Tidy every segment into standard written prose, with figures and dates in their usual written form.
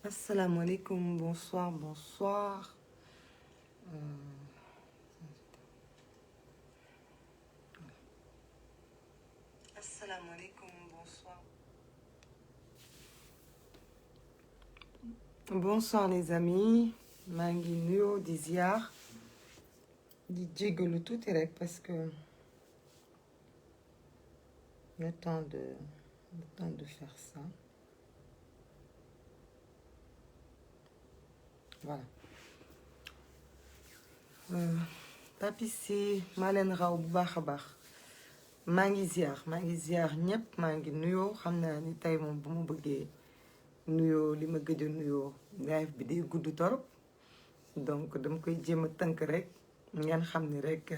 Assalamu alaikum, bonsoir, bonsoir. Assalamu alaikum, bonsoir. Bonsoir les amis, maa ngi nuyoo di ziar di jéggalu tuuti rek parce que le temps de faire ça. Voilà. Papi si maa leen raw bu baax a baax maa ngi ziar ñëpp maa ngi nuyoo xam naa ni tey moom bu ma bëggee nuyoo li ma gëj a nuyoo live bi day gudd torop donc dama koy jéem a tënk rek ngeen xam ni rek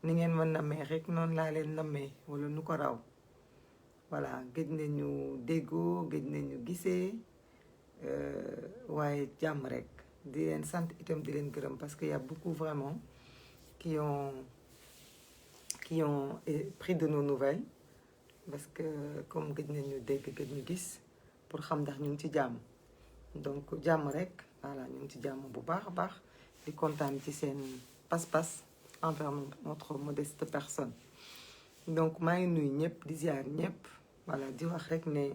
ni ngeen ma nammee rek noonu laa leen nammee wala nu ko raw voilà gëj nañu déggoo gëj nañu gisee waaye jàmm rek di leen sant itam di leen gërëm parce que y a beaucoup vraiment qui ont pris de nos nouvelles parce que comme gëj nañu dégg gëj ñu gis pour xam ndax ñu ngi ci jàmm donc jàmm rek voilà ñu ngi ci jàmm bu baax a baax di kontaan ci seen pas-pas envers notre modeste personne donc maa ngi nuyu ñëpp di ziar ñëpp voilà di wax rek ne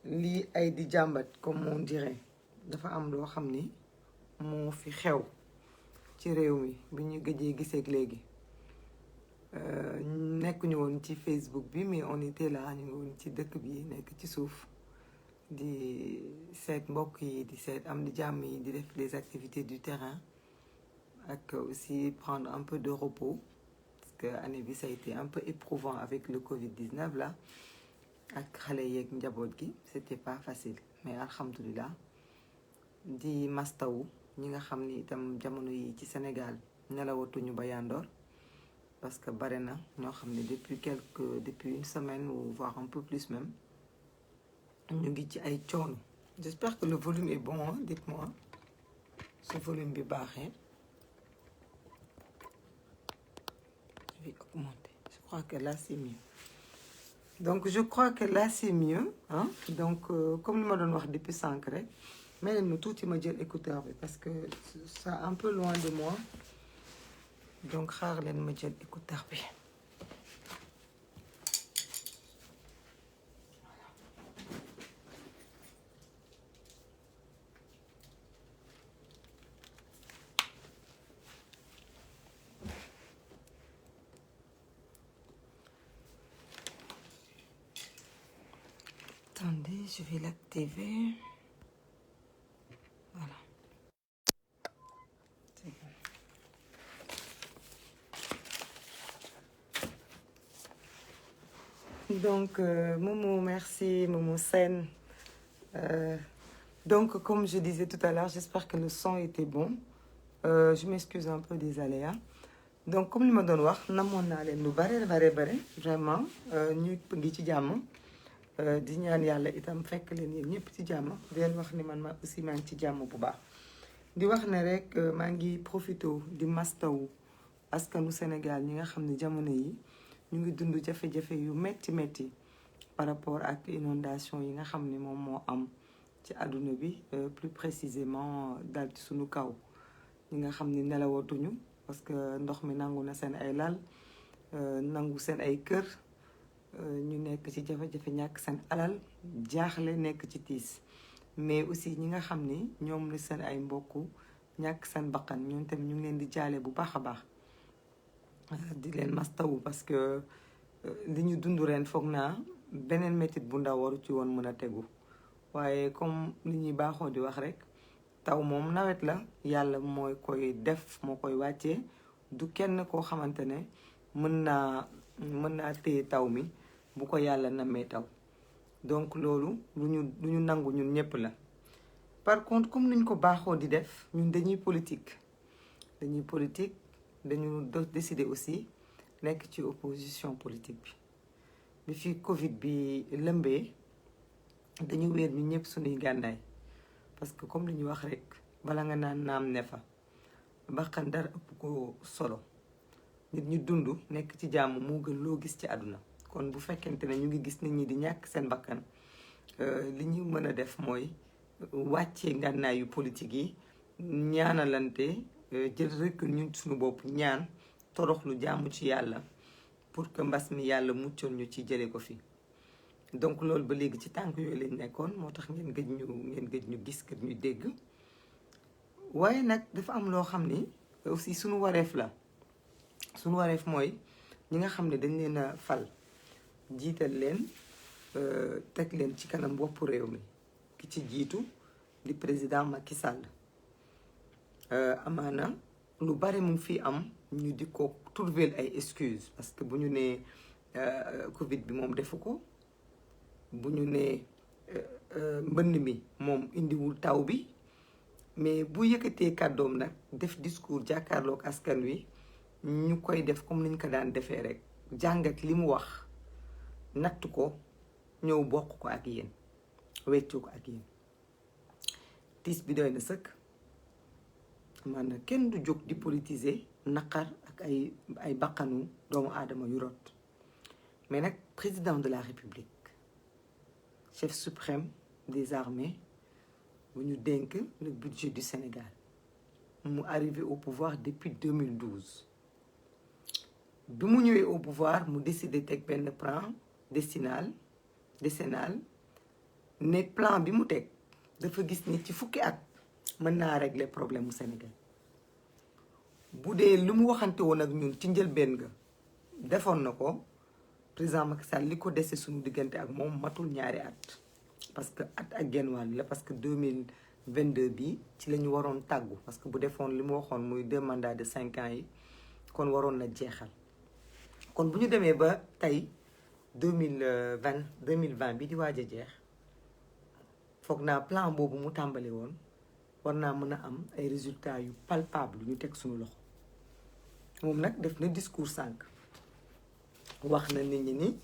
lii ay di jàmbat comme on dirait dafa am loo xam ni moo fi xew ci réew mi bi ñu gëjee giseeg léegi nekkuñu woon ci Facebook bi mais on était là ñu ngi woon ci dëkk bi nekk ci suuf di seet mbokk yi di seet am di jàmm yi di def les activités du terrain ak aussi prendre un peu de repos parce que année bi ça a été un peu éprouvant avec le Covid-19 là ak xale yeeg njaboot gi c'était pas facile mais alhamdulilah di mastawu ñi nga xam ni itam jamono yi ci Sénégal nelawatuñu ba yandoor parce que bare na ñoo xam ne depuis une semaine ou voire un peu plus même ñu ngi ci ay coono. J'espère que le volume est bon, hein? Dites-moi ce volume bi baaxee. Je vais augmenter. Je crois que là c'est mieux. Donc je crois que là c'est mieux, hein? Donc comme li ma doon wax depuis sànq rek mais leen ma tuuti ma jël écouteur bi parce que c'est un peu loin de moi donc xaar leen ma jël écouteur bi. Attendez, je vais l'activer. Voilà. C'est bon. Donc, Momo, merci, Momo Sen. Donc, comme je disais tout à l'heure, j'espère que le son était bon. Je m'excuse un peu des aléas. Donc, comme li ma doon wax namoon naa leen lu bare vraiment ñu ngi ci jàmm. Di ñaan yàlla itam fekk leen yéen ñëpp ci jàmm di leen wax ni man ma aussi maa ngi ci jàmm bu baax di wax ne rek maa ngi profité di mastawu askanu Sénégal ñi nga xam ne jamono yi ñu ngi dund jafe-jafe yu metti par rapport ak inondation yi nga xam ne moom moo am ci àdduna bi plus précisément dal ci suñu kaw ñi nga xam ne nelawatuñu parce que ndox mi nangu na seen ay lal nangu seen ay kër ñu nekk ci jafe-jafe ñàkk seen alal jaaxle nekk ci tiis mais aussi ñi nga xam ni ñoom la seen ay mbokk ñàkk seen bakkan ñoom tamit ñu ngi leen di jaale bu baax a baax di leen mastawu parce que li ñu dund ren foog naa beneen métit bu ndaw waru ci woon mën a tegu waaye comme li ñuy baaxoo di wax rek taw moom nawet la yàlla mooy koy def moo koy wàccee du kenn koo xamante ne mën naa téye taw mi bu ko yàlla namee taw donc loolu lu ñu nangu ñun ñëpp la. Par contre comme niñ ko baaxoo di def ñun dañuy politique dañu décider aussi nekk ci opposition politique bi fi Covid bi lëmbee dañu weer ñu ñëpp suñuy gànnaay parce que comme li ñu wax rek bala nga naan naam ne fa bakkan dara ëpp ko solo nit ñi dund nekk ci jàmm moo gën loo gis ci àdduna kon bu fekkente ne ñu ngi gis nit ñi di ñàkk seen bakkan li ñu mën a def mooy wàccee ngànnaayu politique yi ñaanalante jël recul ñun suñu bopp ñaan toroxlu jaamu ci yàlla pour que mbas mi yàlla muccal ñu ci jële ko fi. donc loolu ba léegi ci tànk yooyu lañ nekkoon moo tax ngeen gëj ñu gis gëj ñu dégg waaye nag dafa am loo xam ni aussi suñu wareef la. suñu wareef mooy ñi nga xam ne dañ leen a fal jiital leen teg leen ci kanam boppu réew mi ki ci jiitu di président Macky Sall amaana lu bari mu fi am ñu di ko trouver ay excuses parce que bu ñu nee Covid bi moom defu ko bu ñu nee mbënn mi moom indiwul taw bi mais bu yëkkatee kàddoom nag def discours jàkkaarloog askan wi ñu koy def comme niñ ko daan defee rek jàngat li mu wax natt ko ñëw bokk ko ak yéen weccoo ko ak yéen tiis bi doy na sëkk maanaam kenn du jóg di politiser naqar ak ay bakkanu doomu aadama yu rot mais nag président de la république chef suprême des armées bu ñu dénk le budget du Sénégal mu arrivé au pouvoir depuis 2012 bi mu ñëwee au pouvoir mu décidé teg benn plan décennal ne plan bi mu teg dafa gis ni ci fukki at mën naa régler problème mu Sénégal bu dee lu mu waxante woon ak ñun ci njëlbeen ga defoon na ko président Macky Sall li ko dese suñu diggante ak moom matul ñaari at parce que at ak genn wàll la parce que 2022 bi ci la ñu waroon tàggu parce que bu defoon li mu waxoon muy 2 mandats de 5 ans yi kon waroon na jeexal kon bu ñu demee ba tey 2020 bi di waaj a jeex foog naa plan boobu mu tàmbali woon war naa mën a am ay résultats yu palpable ñu teg suñu loxo moom nag def na discours sànq wax na nit ñi ni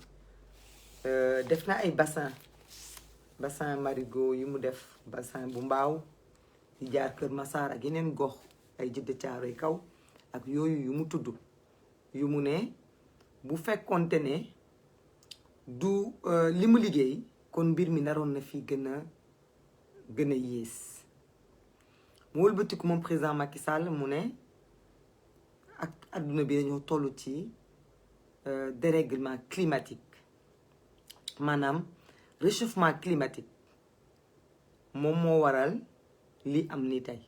def na ay bassin marigot yi mu def bassin bu mbaaw di jaar Kër Massar ak yeneen gox ay jëdd caaroy kaw ak yooyu yu mu tudd yu mu ne bu fekkonte ne du li mu liggéey kon mbir mi naroon na fi gën a yées mu wëlbatiku moom président Macky Sall mu ne ak adduna bi dañoo toll ci dérèglement climatique maanaam réchauffement climatique moom moo waral li am ni tey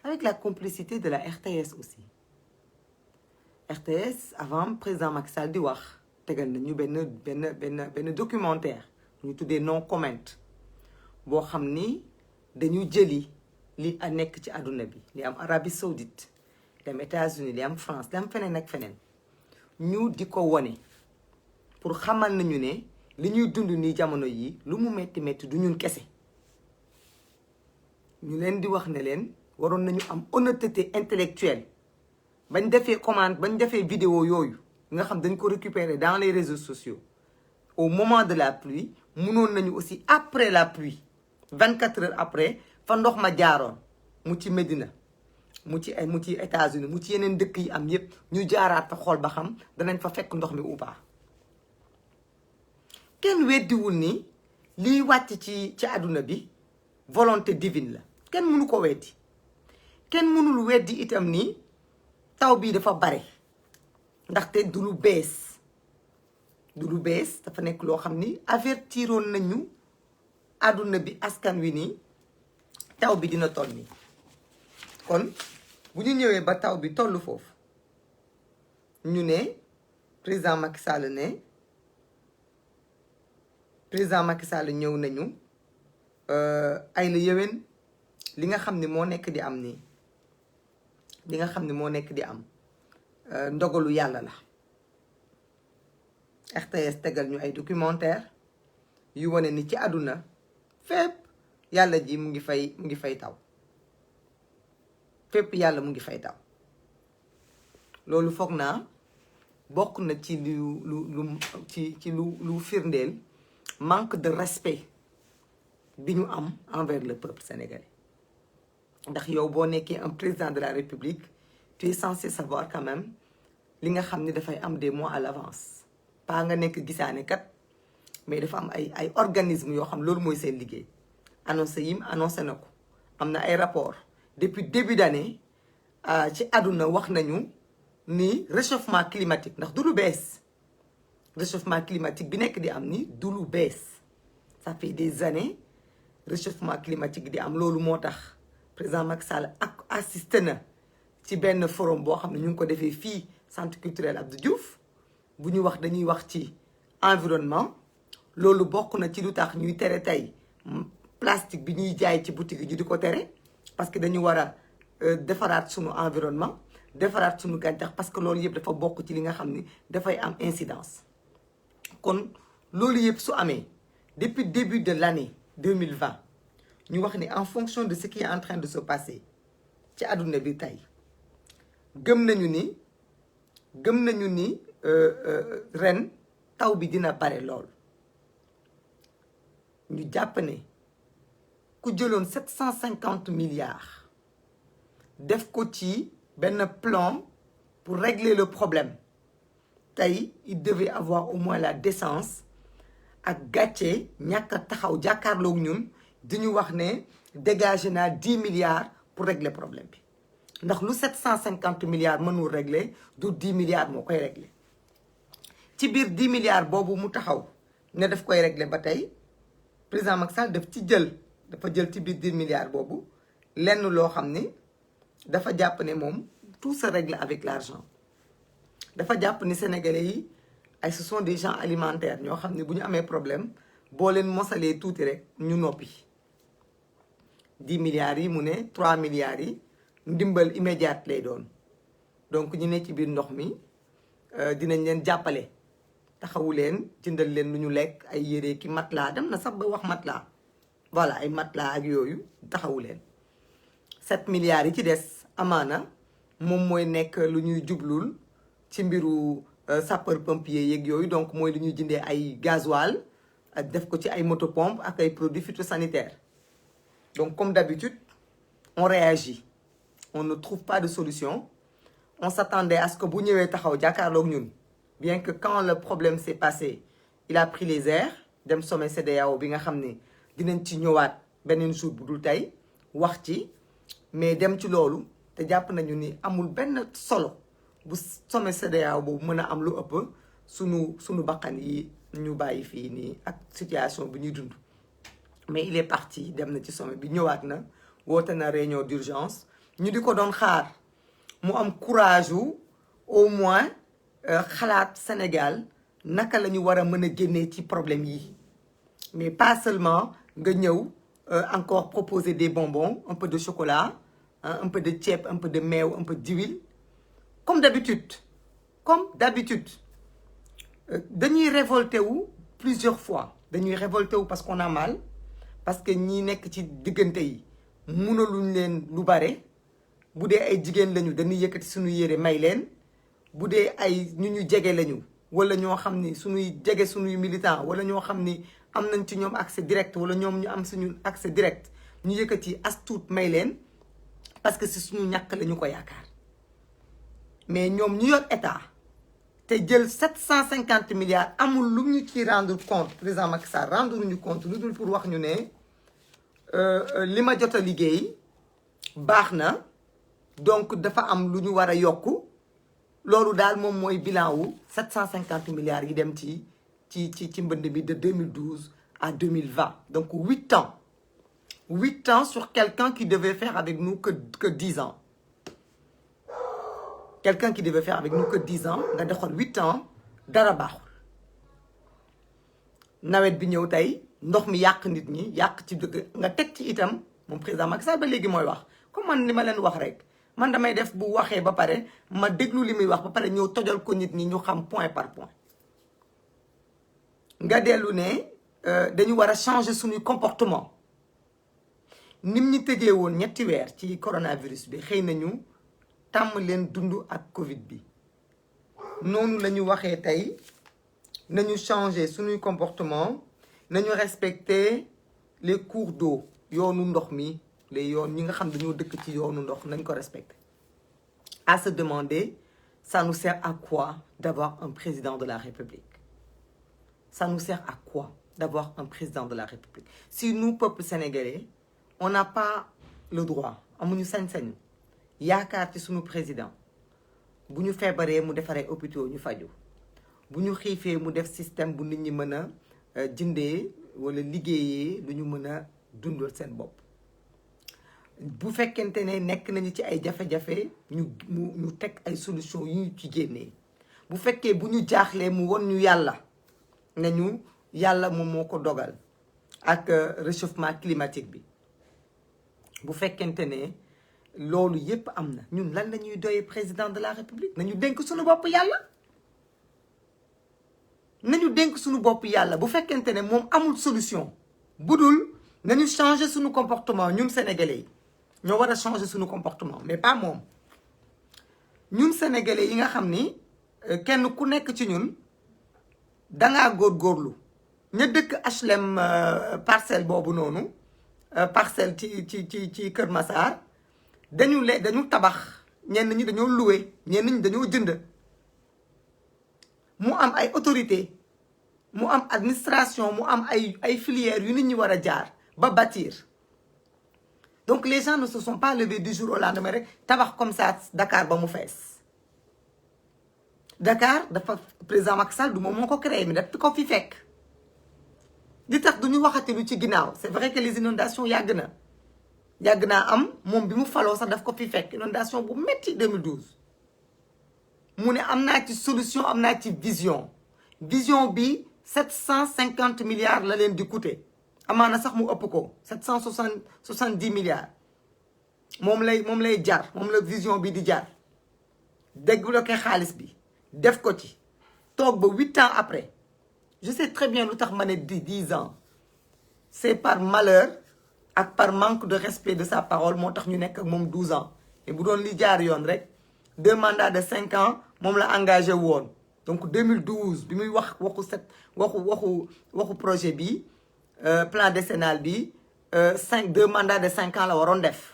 avec la complicité de la RTS aussi RTS avant président Macky Sall di wax tegal nañu benn documentaire ñu tuddee non comment boo xam ni dañu jëli li a nekk ci àdduna bi li am Arabie Saoudite li am États-Unis li am France li am feneen ak feneen ñu di ko wone pour xamal nañu ne li ñuy dund nii jamono yi lu mu metti metti du ñun kese ñu leen di wax ne leen waroon nañu am honnêteté intellectuelle bañ defee commande bañ defee vidéo yooyu nga xam dañ ko récupérer dans les réseaux sociaux au moment de la pluie mënoon nañu aussi après la pluie 24 heures après fa ndox ma jaaroon mu ci Médina mu ci États-Unis mu ci yeneen dëkk yi am yépp ñu jaaraat fa xool ba xam danañ fa fekk ndox mi ou pas kenn weddiwul ni liy wàcc ci àdduna bi volonté divine la kenn mënu ko weddi kenn mënul weddi itam ni taw bii dafa bare ndaxte du lu bees dafa nekk loo xam ni avertiroon nañu àdduna bi askan wi ni taw bi dina toll nii kon bu ñu ñëwee ba taw bi toll foofu ñu ne président Macky Sall ñëw nañu ay la yéwén li nga xam ni moo nekk di am nii ndogalu yàlla la RTS tegal ñu ay documentaire yu wane ni ci àdduna fépp yàlla ji mu ngi fay taw fépp yàlla mu ngi fay taw loolu foog naa bokk na ci lu firndeel manque de respect bi ñu am envers le peuple sénégalais ndax yow boo nekkee un président de la République tu es censé savoir quand même li nga xam ni dafay am des mois à l'avance pas nga nekk gisaane kat mais dafa am ay organisme yoo xam loolu mooy seen liggéey annoncé yim annoncé na ko am na ay rapport depuis début d'année ci àdduna wax nañu ni réchauffement climatique ndax du lu bees réchauffement climatique bi nekk di am ni du lu bees ça fait des années réchauffement climatique di am loolu moo tax président Macky Sall ak assisté na ci benn forum boo xam ne ñu ngi ko defee fii centre culturel Abdou Diouf bu ñu wax dañuy wax ci environnement loolu bokk na ci lu tax ñuy tere tey plastique bi ñuy jaay ci boutique yi ñu di ko tere parce que dañu war a defaraat sunu environnement defaraat sunu gàncax parce que loolu yëpp dafa bokk ci li nga xam ni dafay am incidence kon loolu yëpp su amee depuis début de l'année 2020 ñu wax ni en fonction de ce qui est en train de se passer ci àdduna bi tey gëm nañu ni ren taw bi dina bare lool ñu jàpp ne ku jëloon 750 milliards def ko ci benn plan pour régler le problème tey il devait avoir au moins la décence ak gàcce ñàkk a taxaw jàkkaarloog ñun di ñu wax ne dégagé naa 10 milliards pour régler problème bi ndax lu 750 milliards mënul régler du 10 milliards moo koy régler ci biir 10 milliards boobu mu taxaw ne daf koy régler ba tey président Macky Sall dafa jël ci biir 10 milliards boobu lenn loo xam ni dafa jàpp ne moom tout se règle avec l'argent dafa jàpp ni sénégalais yi ay ce sont des gens alimentaires ñoo xam ne bu ñu amee problème boo leen mosalee tuuti rek ñu noppi 10 milliards yi mu ne 3 milliards yi ndimbal immédiat lay doon donc ñu ne ci biir ndox mi dinañ leen jàppale taxawu leen jëndal leen lu ñu lekk ay yére ki matelas dem na sax ba wax matelas voilà ay matelas ak yooyu taxawu leen 7 milliards yi ci des amaana moom mooy nekk lu ñuy jublul ci mbiru sapeur pompier yeeg yooyu donc mooy lu ñuy jëndee ay gasoil ak def ko ci ay motopompe ak ay produits phytosanitaires donc comme d'habitude on réagit on ne trouve pas de solution on s'attendait à ce que bu ñëwee taxaw jàkkaarloog ñun bien que quand le problème s'est passé il a pris les airs dem sommet CEDEAO bi nga xam ne dinañ ci ñëwaat beneen jour bu dul tey wax ci mais dem ci loolu te jàpp nañu ni amul benn solo bu sommet CEDEAO boobu mën a am lu ëpp sunu bakkan yi ñu bàyyi fii nii ak situation bi ñuy dund mais il est parti dem na ci sommet bi ñëwaat na woote na réunion d'urgence ñu di ko doon xaar mu am courage wu au moins xalaat Sénégal naka la ñu war a mën a génnee ci problème yi mais pas seulement nga ñëw encore proposer des bonbons un peu de chocolat un peu de ceeb un peu de meew un peu d'huile comme d'habitude dañuy révolté wu plusieurs fois dañuy révolté wu parce qu'on a mal parce que ñi nekk ci diggante yi mënaluñ leen lu bare bu dee ay jigéen lañu dañuy yëkkati suñu yére may leen bu dee ay ñu jege lañu wala ñoo xam ni suñuy jege suñuy militant wala ñoo xam ni am nañ ci ñoom accès direct wala ñoom ñu am suñu accès direct ñu yëkkati as tuut may leen parce que si suñu ñàkk la ñu ko yaakaar mais ñoom ñu yor état te jël 750 milliards amul lu ñu ci rendre compte président Macky Sall rendre ñu compte lu dul pour wax ñu ne li ma jot a liggéey baax na donc dafa am lu ñu war a yokku loolu daal moom mooy bilan wu 750 milliards yi dem ci mbënd bi de 2012 à 2020 donc 8 ans sur quelqu'un qui devait faire avec nous que 10 ans quelqu'un qui devait faire avec nous que 10 ans nga doxal 8 ans dara baaxul nawet bi ñëw tey ndox mi yàq nit ñi yàq ci dëkk nga teg ci itam moom président Macky Sall ba léegi mooy wax comme man li ma leen wax rek man damay def bu waxee ba pare ma déglu li muy wax ba pare ñëw tojal ko nit ñi ñu xam point par point nga dellu ne dañu war a changer suñuy comportement nim ñi tëjee woon 3 weer ci coronavirus bi xëy nañu tàmm leen dund ak Covid bi noonu la ñu waxee tey nañu changer suñuy comportement nañu respecter les cours d'eau yoonu ndox mi les yoon ñi nga xam dañoo dëkk ci yoonu ndox nañ ko respecter à se demander ça nous sert à quoi d'avoir un président de la République ça nous sert à quoi d'avoir un président de la République. Si nous, peuple sénégalais, on n'a pas le droit, amuñu sañ-sañu yaakaar ci suñu président bu ñu feebaree mu defaree hôpitaux ñu faju bu ñu xiifee mu def système bu nit ñi mën a jëndee wala liggéeyee lu ñu mën a dundal seen bopp. bu fekkente ne nekk nañu ci ay jafe-jafe ñu teg ay solution yu ñu ci génnee bu fekkee bu ñu jaaxlee mu won ñu yàlla ne ñu yàlla moom moo ko dogal ak réchauffement climatique bi. bu fekkente ne loolu yépp am na ñun lan la ñuy doyee président de la république nañu dénk suñu bopp yàlla nañu dénk suñu bopp yàlla bu fekkente ne moom amul solution budul nañu changer suñu comportement ñun sénégalais yi ñoo war a changer suñu comportement mais pas moom ñun sénégalais yi nga xam ni kenn ku nekk ci ñun dangaa góorgóorlu ña dëkk HLM parcelle boobu noonu parcelle ci Kër Massar dañu tabax ñenn ñi dañoo loué ñenn ñi dañoo jënd mu am ay autorité mu am administration mu am ay filières yu nit ñi war a jaar ba bâtir donc les gens ne se sont pas levés du jour au lendemain rek tabax comme ça Dakar ba mu fees Dakar dafa président Macky Sall du moom moo ko créé mais daf ko fi fekk li tax du ñu waxati lu ci ginnaaw c'est vrai que les inondations yàgg naa am moom bi mu faloo sax daf ko fi fekk inondation bu metti 2012 mu ne am naa ci solution am naa ci vision bi 750 milliards la leen di coûter amaana sax mu ëpp ko 770 milliards moom lay jar moom la vision bi di jar débloqué xaalis bi def ko ci toog ba 8 ans après je sais très bien lu tax ma ne 10 ans c'est par malheur ak par manque de respect de sa parole moo tax ñu nekk ak moom 12 ans et bu doon li jaar yoon rek 2 mandats de 5 ans moom la engagé woon donc 2012 bi muy wax waxu projet bi plan décennal bi 2 mandats de 5 ans la waroon def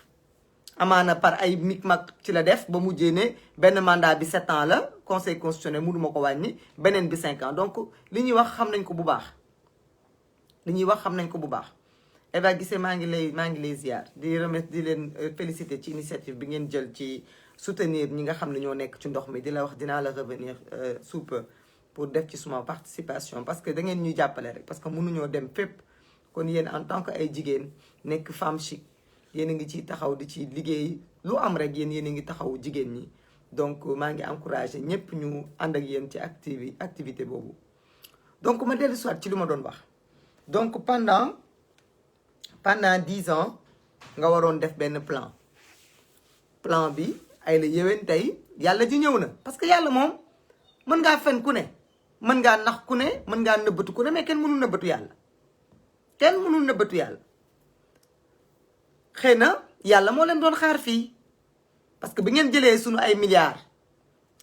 amaana par ay micmac ci la def ba mujjee ne benn mandat bi 7 ans la conseil constitutionnel mënuma ko wàññi beneen bi 5 ans donc li ñuy wax xam nañ ko bu baax Eva Guissé maa ngi lay ziar di remettre di leen féliciter ci initiative bi ngeen jël ci soutenir ñi nga xam ne ñoo nekk ci ndox mi di la wax dinaa la revenir sous peu pour def ci suma participation parce que da ngeen ñuy jàppale rek parce que mënuñoo dem fépp kon yéen en tant que ay jigéen nekk femme chic yéen a ngi ciy taxaw di ci liggéey lu am rek yéen a ngi taxaw jigéen ñi donc maa ngi encouragé ñëpp ñu ànd ak yéen ci activité boobu. donc ma dellu soit ci lu ma doon wax donc pendant 10 ans nga waroon def benn plan bi ay la yéwén tey yàlla ji ñëw na parce que yàlla moom mën ngaa fen ku ne mën ngaa nax ku ne mën ngaa nëbbatu ku ne mais kenn mënul nëbbatu yàlla xëy na yàlla moo leen doon xaar fii parce que bi ngeen jëlee suñu ay milliards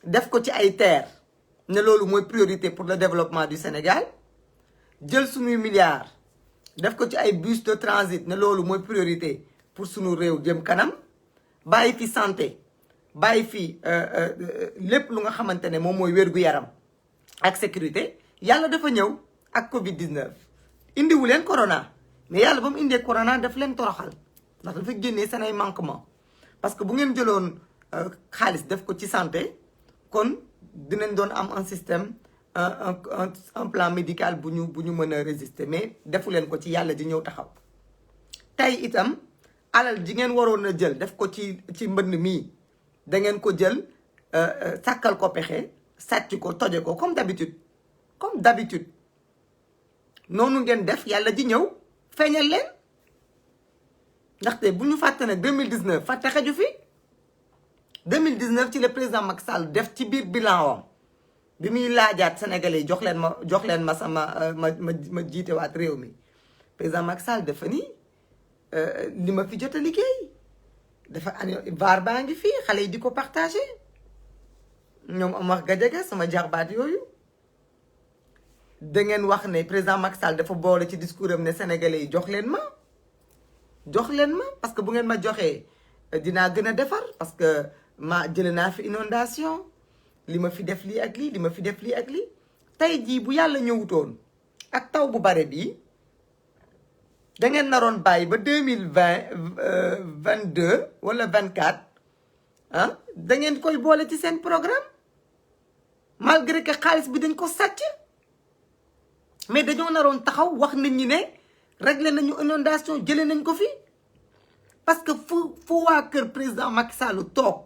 def ko ci ay terres ne loolu mooy priorité pour le développement du Sénégal jël suñuy milliards def ko ci ay bus de transit ne loolu mooy priorité pour suñu réew jëm kanam bàyyi fi santé bàyyi fi lépp lu nga xamante ne moom mooy wér-gu-yaram ak sécurité yàlla dafa ñëw ak Covid-19 indiwu leen corona mais yàlla ba mu indee corona daf leen toroxal ndax dafa génnee seen ay manquement parce que bu ngeen jëloon xaalis def ko ci santé kon dinañ doon am un système un plan médical bu ñu mën a résister mais defu leen ko ci yàlla di ñëw taxaw tey itam alal ji ngeen waroon a jël def ko ci mbënn mii da ngeen ko jël sàkkal ko pexe sàcc ko toje ko comme d'habitude noonu ngeen def yàlla ji ñëw feeñal leen ndaxte bu ñu fàtte nag 2019 fàtte xeju fi 2019 ci le président Macky Sall def ci biir bilan wam bi muy laajaat Sénégalais yi jox leen ma sama ma jiite waat réew mi président Macky Sall dafa ni li ma fi jot a liggéey dafa vaar baa ngi fii xale yi di ko partagé ñoom Omar Gadiaga sama jarbaat yooyu da ngeen wax ne président Macky Sall dafa boole ci discours am ne Sénégalais yi jox leen ma parce que bu ngeen ma joxee dinaa gën a defar parce que ma jële naa fi inondation li ma fi def lii ak lii li ma fi def lii ak lii tey jii bu yàlla ñëwutoon ak taw bu bare bi da ngeen naroon bàyyi ba 2022 wala 24 ah da ngeen koy boole ci seen programme malgré que xaalis bi dañ ko sàcc mais dañoo naroon taxaw wax nit ñi ne réglé nañu inondation jëlee nañ ko fi parce que fu waa kër président Macky Sall toog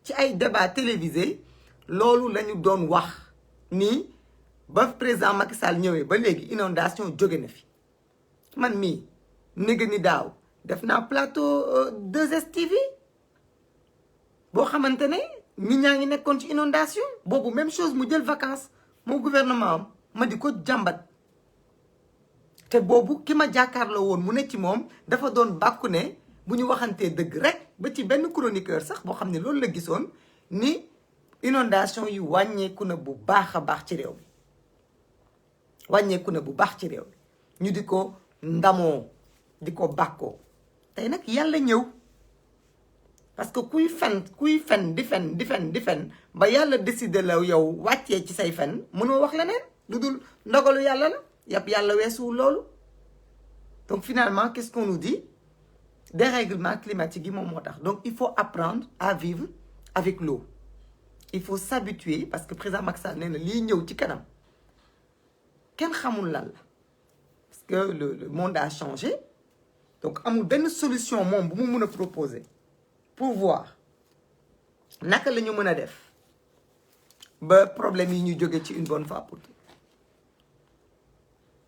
ci ay débat télévisé loolu la ñu doon wax nii ba président Macky Sall ñëwee ba léegi inondation jóge na fi man mii néga ni daaw def naa plateau 2STV boo xamante ne nit ñaa ngi nekkoon ci inondation boobu même chose mu jël vacances moo gouvernement am ma di ko jàmbat te boobu ki ma jàkkaarloo woon mu ne ci moom dafa doon bàkku ne bu ñu waxantee dëgg rek ba ci benn chroniqueur sax boo xam ne loolu la gisoon ni inondation yi wàññeeku na bu baax a baax ci réew mi wàññeeku na bu baax ci réew mi ñu di ko ndamoo di ko bàkkoo tey nag yàlla ñëw parce que kuy fen di fen ba yàlla décider la yow wàccee ci say fen mënoo wax leneen lu dul ndogalu yàlla la yàpp yàlla weesuwul loolu donc finalement qu'est-ce qu'on nous dit dérèglement climatique yi moom moo tax donc il faut apprendre à vivre avec l'eau il faut s'habituer parce que président Macky Sall nee na lii ñëw ci kanam kenn xamul lan la parce que le monde a changé donc amul benn solution moom bu mu mën a proposer pour voir naka la ñu mën a def ba problème yi ñu jóge ci une bonne fois pour toutes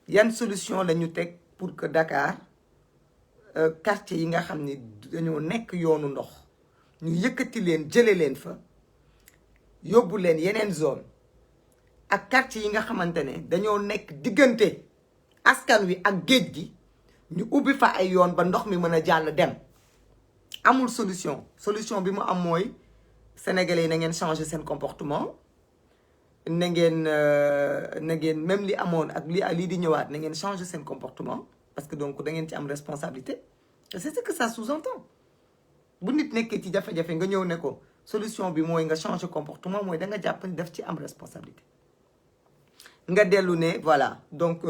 yan solution la ñu teg pour que Dakar quartier yi nga xam ni dañoo nekk yoonu ndox ñu yëkkati leen jële leen fa yóbbu leen yeneen zone ak quartier yi nga xamante ne dañoo nekk diggante askan wi ak géej gi ñu ubbi fa ay yoon ba ndox mi mën a jàll dem amul solution bi mu am mooy sénégalais yi na ngeen changer seen comportement na ngeen même li amoon ak lii di ñëwaat na ngeen changer seen comportement parce que donc da ngeen ci am responsabilité et c'est ce que ça sous-entend bu nit nekkee ci jafe-jafe nga ñëw ne ko solution bi mooy nga changer comportement mooy da nga jàpp ni daf ci am responsabilité nga dellu ne voilà donc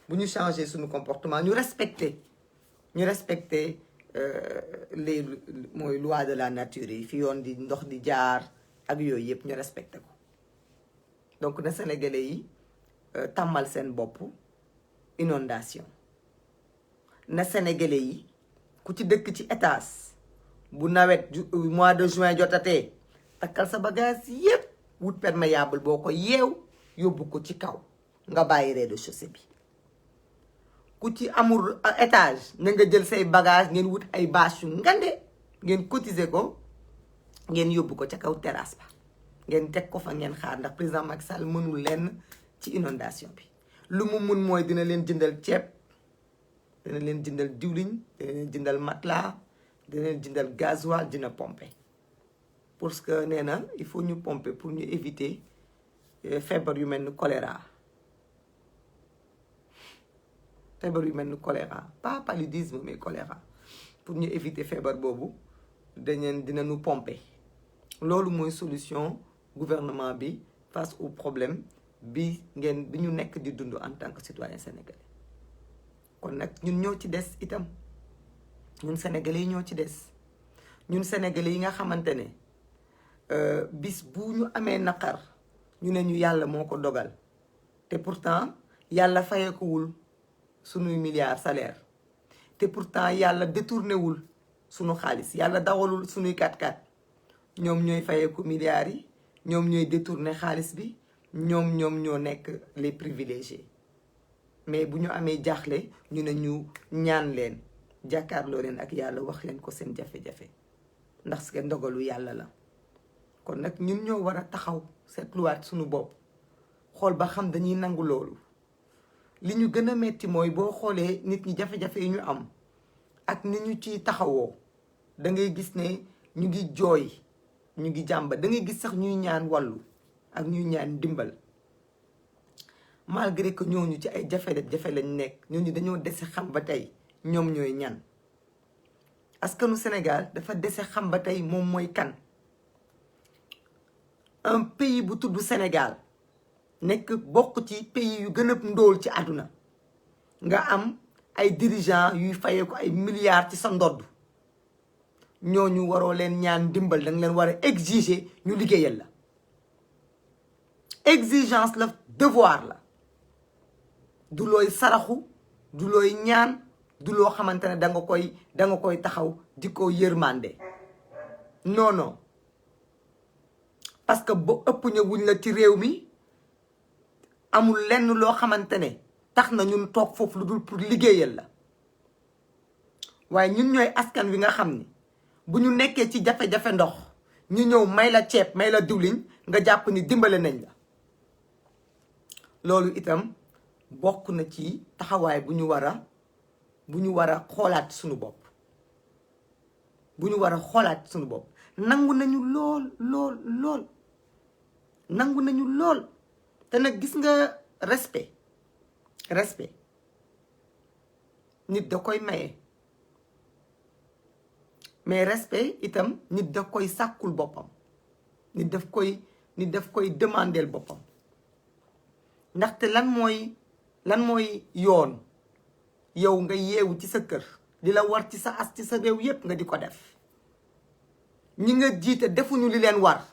bu ñu changer suñu comportement ñu respecter les mooy loi de la nature yi fi yoon di ndox di jaar ak yooyu yëpp ñu respecté ko donc na sénégalais yi tàmmal seen bopp inondation na sénégalais yi ku ci dëkk ci étage bu nawet mois de juin jotatee takkal sa bagage yëpp wut perméable boo ko yeew yóbbu ko ci kaw nga bàyyi rez-de-chaussée bi ku ci amul étage na nga jël say bagage ngeen wut ay bâche yu ngande ngeen cotiser ko ngeen yóbbu ko ca kaw terrasse ba ngeen teg ko fa ngeen xaar ndax président Macky Sall mënul lenn ci inondation bi lu mu mun mooy dina leen jëndal ceeb dina leen jëndal diwliñ dina leen jëndal matelas dina leen jëndal gasoil dina pomper parce que nee na il faut ñu pomper pour ñu éviter feebar yu mel ni choléra pas paludisme mais choléra pour ñu éviter feebar boobu dinañu pomper loolu mooy solution gouvernement bi face au problème bi ñu nekk di dund en tant que citoyen sénégalais kon nag ñun ñoo ci des itam ñun sénégalais yi ñoo ci des ñun sénégalais yi nga xamante ne bis bu ñu amee naqar ñu ne ñu yàlla moo ko dogal te pourtant yàlla fayeekuwul sunuy milliards salaire te pourtant yàlla détourné wul sunu xaalis yàlla dawalul sunuy 4x4 ñoom ñooy fayeeku milliards yi ñoom ñooy détourné xaalis bi ñoom ñoo nekk les privilégiés mais bu ñu amee jaaxle ñu ne ñu ñaan leen jàkkaarloo leen ak yàlla wax leen ko seen jafe-jafe ndax que ndogalu yàlla la kon nag ñun ñoo war a taxaw seetluwaat suñu bopp xool ba xam dañuy nangu loolu li ñu gën a metti mooy boo xoolee nit ñi jafe-jafe yi ñu am ak ni ñu ci taxawoo da ngay gis ne ñu ngi jooy ñu ngi jàmba da ngay gis sax ñuy ñaan wàllu ak ñuy ñaan dimbal malgré que ñooñu ci ay jafe-jafe lañ nekk ñooñu dañoo dese xam ba tey ñoom ñooy ñan askanu Sénégal dafa dese xam ba tey moom mooy kan un pays bu tudd Sénégal nekk bokk ci pays yu gën a ndóol ci àdduna nga am ay dirigeants yuy fayee ko ay milliards ci sa ndodd ñooñu waroo leen ñaan dimbal danga leen war a exiger ñu liggéeyal la exigence la devoir la du looy saraxu du looy ñaan du loo xamante ne danga koy taxaw di ko yërmande non non parce que ba ëpp ñëwuñ la ci réew mi amul lenn loo xamante ne tax na ñun toog foofu lu dul pour liggéeyal la waaye ñun ñooy askan wi nga xam ni bu ñu nekkee ci jafe-jafe ndox ñu ñëw may la ceeb may la diwlin nga jàpp ni dimbale nañ la loolu itam bokk na ci taxawaay bu ñu war a xoolaat suñu bopp bu ñu war a xoolaat suñu bopp nangu nañu lool nangu nañu lool te nag gis nga respect nit da koy maye mais respect itam nit da koy sàkkul boppam nit daf koy demandeel boppam ndaxte lan mooy yoon yow nga yeewu ci sa kër di la war ci sa ci sa réew yépp nga di ko def ñi nga jiite defuñu li leen war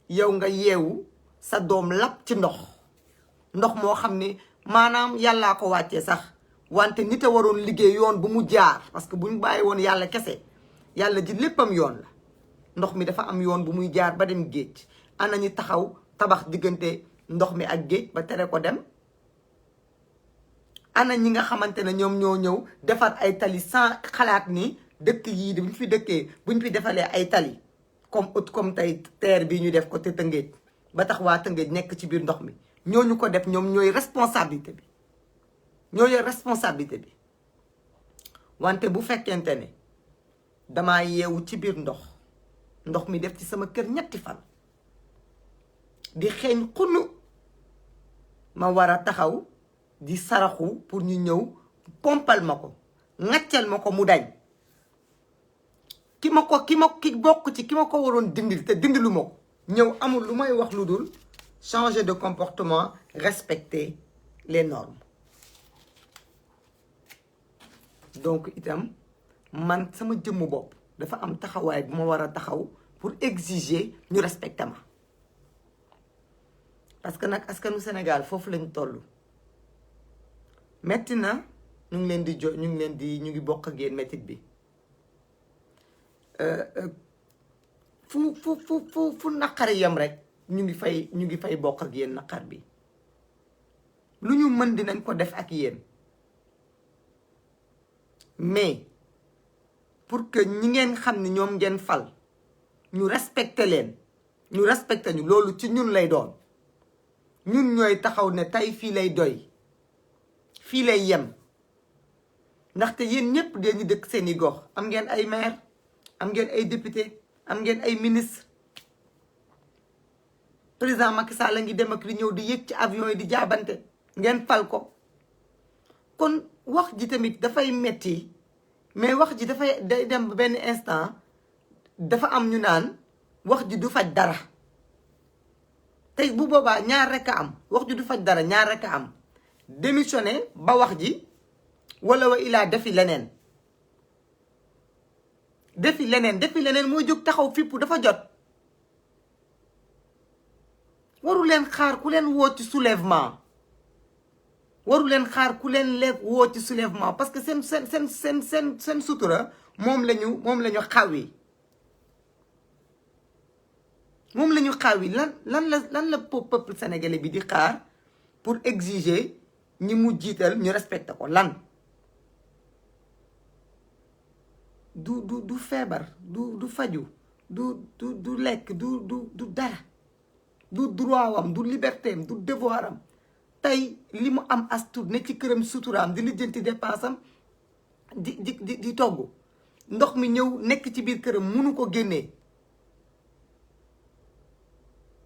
yow nga yeewu sa doom lap ci ndox moo xam ne maanaam yàllaa ko wàccee sax wante nit a waroon liggéey yoon bu mu jaar parce que bu ñu bàyyi woon yàlla kese yàlla ji léppam yoon la ndox mi dafa am yoon bu muy jaar ba dem géej ana ñu taxaw tabax diggante ndox mi ak géej ba tere ko dem ana ñi nga xamante ne ñoom ñoo ñëw defar ay tali sans xalaat ni dëkk yii buñ fi dëkkee buñ fi defalee ay tali comme tey terre bi ñu def ko te Tëngéej ba tax waa Tëngéej nekk ci biir ndox mi ñooñu ko def ñoom ñooy responsabilité bi wante bu fekkente ne damaa yeewu ci biir ndox mi def ci sama kër 3 fan di xeeñ xunu ma war a taxaw di saraxu pour ñu ñëw pompal ma ko ŋaccal ma ko mu dañ ki bokk ci ki ma ko waroon dindil te dindilu ma ko ñëw amul lu may wax lu dul changer de comportement respecter les normes donc itam man sama jëmmu bopp dafa am taxawaay bu ma war a taxaw pour exiger ñu respecter ma parce que nag askanu Sénégal foofu lañ toll metti na ñu ngi bokk ak yéen mettit bi fu naqari yam rek ñu ngi fay bokk ak yéen naqar bi lu ñu mën dinañ ko def ak yéen mais pour que ñi ngeen xam ni ñoom ngeen fal ñu respecté leen ñu respecté ñu loolu ci ñun lay doon ñun ñooy taxaw ne tey fii lay doy fii lay yem ndaxte yéen ñëpp dañu dëkk seeni gox am ngeen ay maire am ngeen ay député am ngeen ay ministre président Macky Sall la ngi dem ak di ñëw di yëg ci avion yi di jaabante ngeen fal ko kon wax ji tamit dafay metti mais wax ji day dem benn instant dafa am ñu naan wax ji du faj dara tey bu boobaa ñaar rek a am wax ji du faj dara ñaar rek a am démissionné ba wax ji wala wa ilaa defi leneen mooy jóg taxaw fippu dafa jot waru leen xaar ku leen woo ci soulèvement parce que seen sutura moom lañu xawi lan la peuple sénégalais bi di xaar pour exiger ñi mu jiital ñu respecté ko lan du feebar du faju du lekk du dara du droit am du liberté am du devoir am tey li mu am as tuut ne ci këram suturaam di lijjanti dépense am di togg ndox mi ñëw nekk ci biir këram munu ko génnee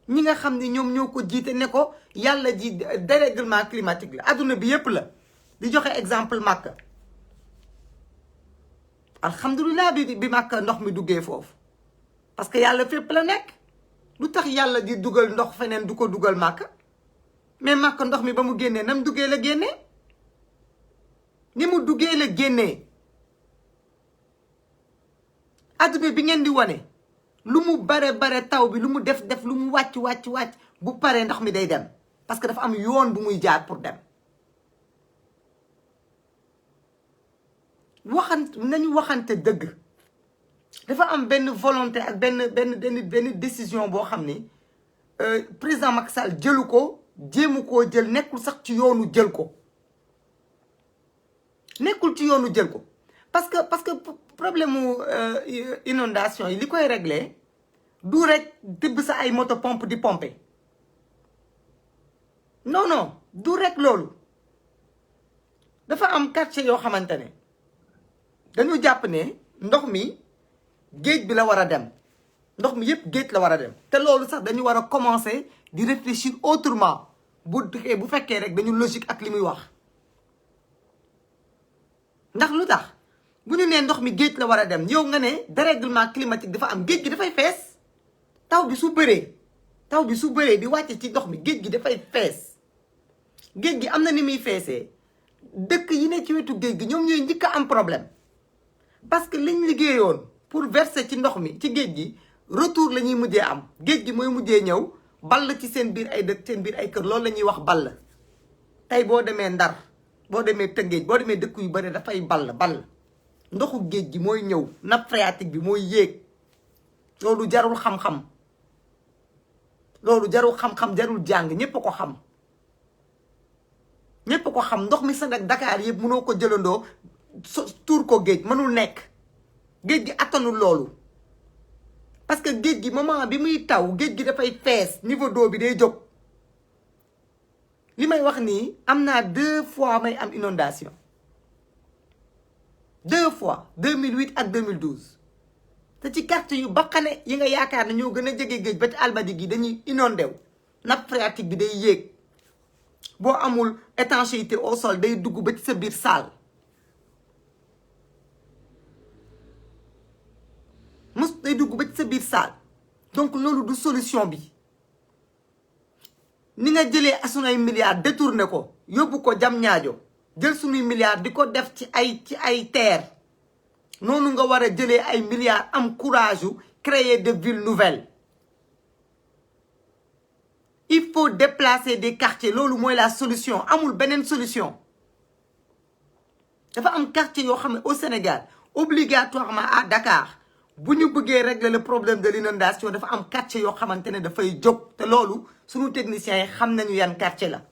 ñi nga xam ni ñoom ñoo ko jiite ne ko yàlla ji dérèglement climatique la adduna bi yépp la di joxe exemple Makka alhamdulilah bi Makka ndox mi duggee foofu parce que yàlla fépp la nekk lu tax yàlla di dugal ndox feneen du ko dugal Makka mais Makka ndox mi ba mu génnee nam duggee la génnee ni mu duggee la génnee adduna bi ngeen di wane lu mu bare taw bi lu mu def lu mu wàcc bu paree ndox mi day dem parce que dafa am yoon bu muy jaar pour dem. nañu waxante dëgg dafa am benn volonté ak benn décision boo xam ni président Macky Sall jëlu ko jéemu koo jël nekkul sax ci yoonu jël ko parce que problème mu inondation yi li koy régler du rek tibb sa ay moto pompe di pomper non du rek loolu dafa am quartier yoo xamante ne dañu jàpp ne ndox mi géej bi la war a dem ndox mi yëpp géej la war a dem te loolu sax dañu war a commencer di réfléchir autrement bu fekkee rek dañu logique ak li muy wax ndax lu tax bu ñu nee ndox mi géej la war a dem yow nga ne dérèglement climatique dafa am géej gi dafay fees taw bi su bëree di wàcce ci ndox mi géej gi dafay fees géej gi am na ni muy feesee dëkk yi ne ci wetu géej gi ñoom ñooy njëkk a am problème parce que liñ liggéeyoon pour verser ci ndox mi ci géej gi retour la ñuy mujjee am géej gi mooy mujjee ñëw ball ci seen biir ay dëkk seen biir ay kër loolu la ñuy wax ball tey boo demee Ndar boo demee Tëngéej boo demee dëkk yu bëri dafay ball ndoxu géej gi mooy ñëw nappe phréatique bi mooy yéeg loolu jarul xam-xam jarul jàng ñépp ko xam ndox mi sa Dakar yëpp mënoo ko jëlandoo tuur ko géej mënul nekk géej gi attanul loolu parce que géej gi moment bi muy taw géej gi dafay fees niveau d'eau bi day jóg li may wax nii am naa 2 fois may am inondation 2 fois 2008 ak 2012 te ci quartier yu bakkane yi nga yaakaar ne ñoo gën a jege géej ba ci Almadies gi dañuy inondé wu nappe phréatique bi day yéeg boo amul étanchéité au sol day dugg ba ci sa biir salle day dugg ba ci sa biir salle donc loolu du solution bi ni nga jëlee sunuy milliards détourné ko yóbbu ko jam ñaajo jël sunuy milliards di ko def ci ay terre noonu nga war a jëlee ay milliards am courage yu créer des villes nouvelles il faut déplacer des quartiers loolu mooy la solution amul beneen solution dafa am quartier yoo xam ne au Sénégal obligatoirement à Dakar bu ñu bëggee régler le problème de l'inondation dafa am quartier yoo xamante ne dafay jóg te loolu suñu techniciens yi xam nañu yan quartier la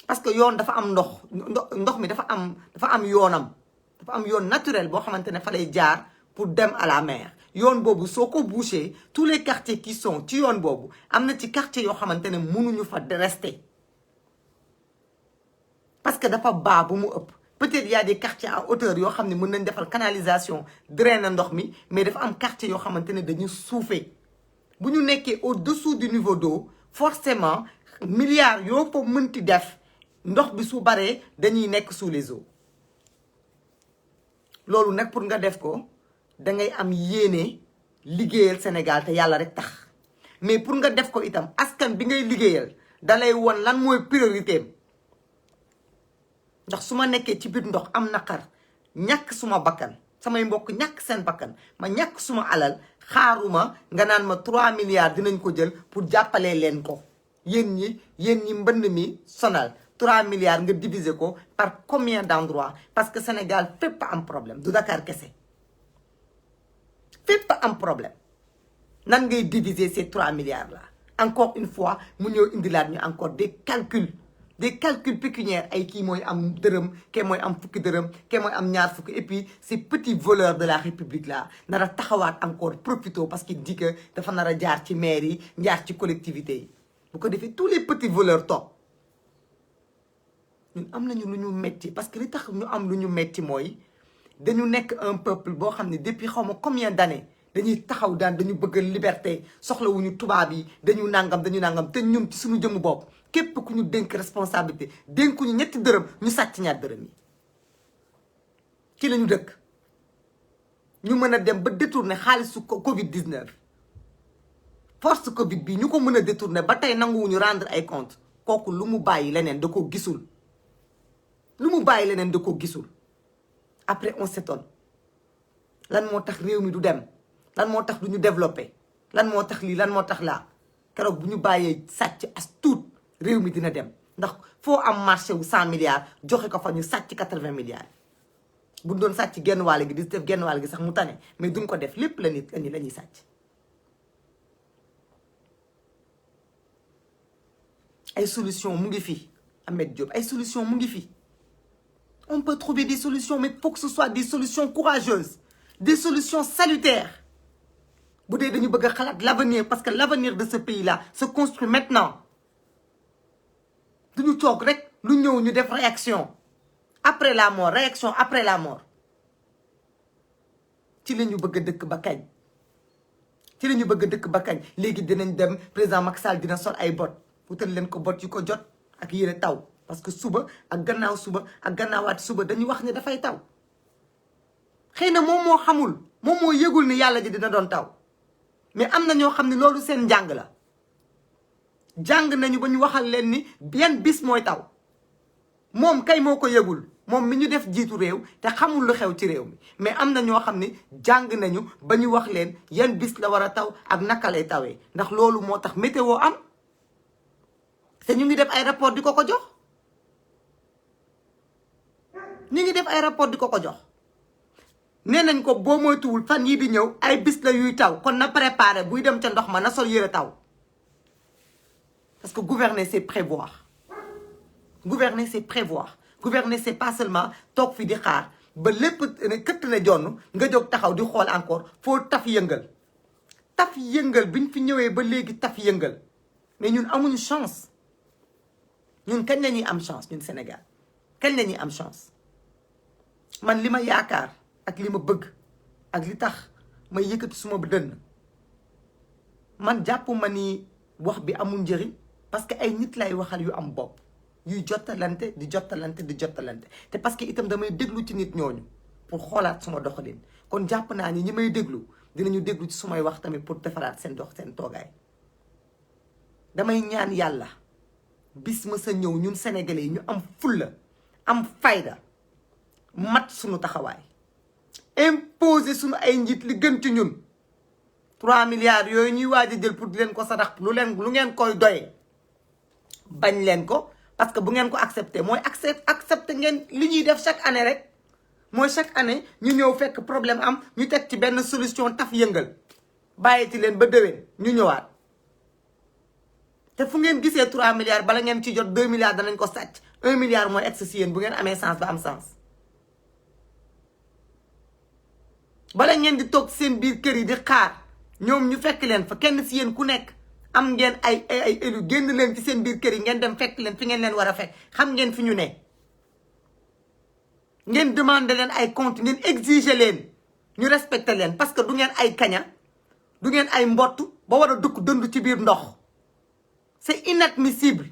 parce que yoon dafa am ndox mi dafa am yoonam dafa am yoon naturel boo xamante ne fa lay jaar pour dem à la mer yoon boobu soo ko bouché tous les quartiers qui sont ci yoon boobu am na ci quartier yoo xamante ne mënuñu fa rester parce que dafa baa bu mu ëpp peut-être y a des quartiers à hauteur yoo xam ne mën nañ defal canalisation drainer ndox mi mais dafa am quartier yoo xamante ne dañu suufee bu ñu nekkee au-dessous du niveau d'eau forcément milliards yoo fa mënti def ndox bi su baree dañuy nekk sous les eaux loolu nag pour nga def ko dangay am yéene liggéeyal Sénégal te yàlla rek tax mais pour nga def ko itam askan bi ngay liggéeyal dalay won lan mooy priorité ndax su ma nekkee ci biir ndox am naqar ñàkk suma bakkan samay mbokk ñàkk seen bakkan ma ñàkk suma alal xaaruma nga naan ma 3 milliards dinañ ko jël pour jàppalee leen ko yéen ñi mbënd mi sonal 3 milliards nga diviser ko par combien d'endroits parce que Sénégal fépp am problème du Dakar kese fépp am problème nan ngay diviser ces 3 milliards là encore une fois mu ñëw indilaat ñu encore des calculs pécuniaires ay kii mooy am dërëm kee mooy am fukki dërëm kee mooy am ñaar fukki et puis ces petits voleurs de la République là nar a taxawaat encore profito parce qu'il dit que dafa nar a jaar ci maire yi jaar ci collectivité yi bu ko defee tous les petits voleurs toog ñun am nañu lu ñu metti parce que li tax ñu am lu ñu metti mooy dañu nekk un peuple boo xam ne depuis xaw ma combien d'années dañuy taxaw daan dañu bëgg liberté soxlawuñu tubaab yi dañu nangam te ñun ci suñu jëmm bopp képp ku ñu dénk responsabilité dénkuñu ñetti dërëm ñu sàcc ñaar dërëm yi ci la ñu dëkk ñu mën a dem ba détourner xaalisu Covid 19 force Covid bi ñu ko mën a détourner ba tey nanguwuñu rendre ay compte kooku lu mu bàyyi leneen da ko gisul lu mu bàyyi leneen da ko gisul après on s'étonne lan moo tax réew mi du dem lan moo tax du ñu développé lan moo tax lii lan moo tax laa keroog bu ñu bàyyee sàcc as tuut réew mi dina dem ndax foo am marché wu 100 milliards joxe ko fa ñu sàcc 80 milliards bu doon sàcc genn wàll gi di def genn wàll gi sax mu tane mais duñ ko def lépp la ñuy sàcc. ay solution mu ngi fi Ahmed Diop ay solution mu ngi fi on peut trouver des solutions mais il faut que ce soit des solutions courageuses des solutions salutaires bu dee dañu bëgg a xalaat l'avenir parce que l'avenir de ce pays-là se construit maintenant duñu toog rek lu ñëw ñu def réaction après la mort réaction après la mort ci la ñu bëgg a dëkk ba kañ ci la ñu bëgg a dëkk ba kañ léegi dinañ dem président Macky Sall dina sol ay bot wutal leen ko bot yu ko jot ak yére taw parce que suba ak gannaaw suba ak gannaawaat suba dañuy wax ne dafay taw xëy na moom moo xamul moom moo yëgul ni yàlla ji dina doon taw mais am na ñoo xam ne loolu seen njàng la jàng nañu ba ñu waxal leen ni yan bis mooy taw moom kay moo ko yëgul moom mi ñu def jiitu réew te xamul lu xew ci réew mi mais am na ñoo xam ne jàng nañu ba ñu wax leen yan bis la war a taw ak naka lay tawee ndax loolu moo tax météo am te ñu ngi def ay rapport di ko jox ñu ngi def ay rapport di ko jox nee nañ ko boo moytuwul fan yii di ñëw ay bis la yuy taw kon na préparé buy dem ca ndox ma na sol yëre taw parce que gouverner c'est prévoir gouverner c'est prévoir gouverner c'est pas seulement toog fi di xaar ba lépp ne këtt na jonn nga jóg taxaw di xool encore foo taf yëngal biñ fi ñëwee ba léegi taf yëngal mais ñun amuñu chance ñun kañ la ñuy am chance ñun Sénégal kañ la ñuy am chance man li ma yaakaar ak li ma bëgg ak li tax may yëkkati suma dënn man jàpp ma ni wax bi amul njëriñ parce que ay nit lay waxal yu am bopp yuy jottalante di jottalante te parce que itam damay déglu ci nit ñooñu pour xoolaat suma doxalin kon jàpp naa ni ñi may déglu dinañu déglu ci sumay wax tamit pour defaraat seen toogaay damay ñaan yàlla bis ma sa ñëw ñun sénégalais yi ñu am fulla am fayda mat suñu taxawaay imposer suñu ay njiit li gën ci ñun 3 milliards yooyu ñuy waaj a jël pour di leen ko sarax lu ngeen koy doyee bañ leen ko parce que bu ngeen ko accepté mooy accepté ngeen li ñuy def chaque année rek mooy chaque année ñu ñëw fekk problème am ñu teg ci benn solution taf yëngal bàyyi ci leen ba déwén ñu ñëwaat te fu ngeen gisee 3 milliards bala ngeen ci jot 2 milliards danañ ko sàcc 1 milliard mooy egg si yéen bu ngeen amee sens ba am sens bala ngeen di toog seen biir kër yi di xaar ñoom ñu fekk leen fa kenn si yéen ku nekk am ngeen ay élu génn leen ci seen biir kër yi ngeen dem fekk leen fi ngeen leen war a fekk xam ngeen fi ñu ne ngeen demander leen ay compte ngeen exiger leen ñu respecter leen parce que du ngeen ay kaña du ngeen ay mbott ba war a dugg dënd ci biir ndox c'est inadmissible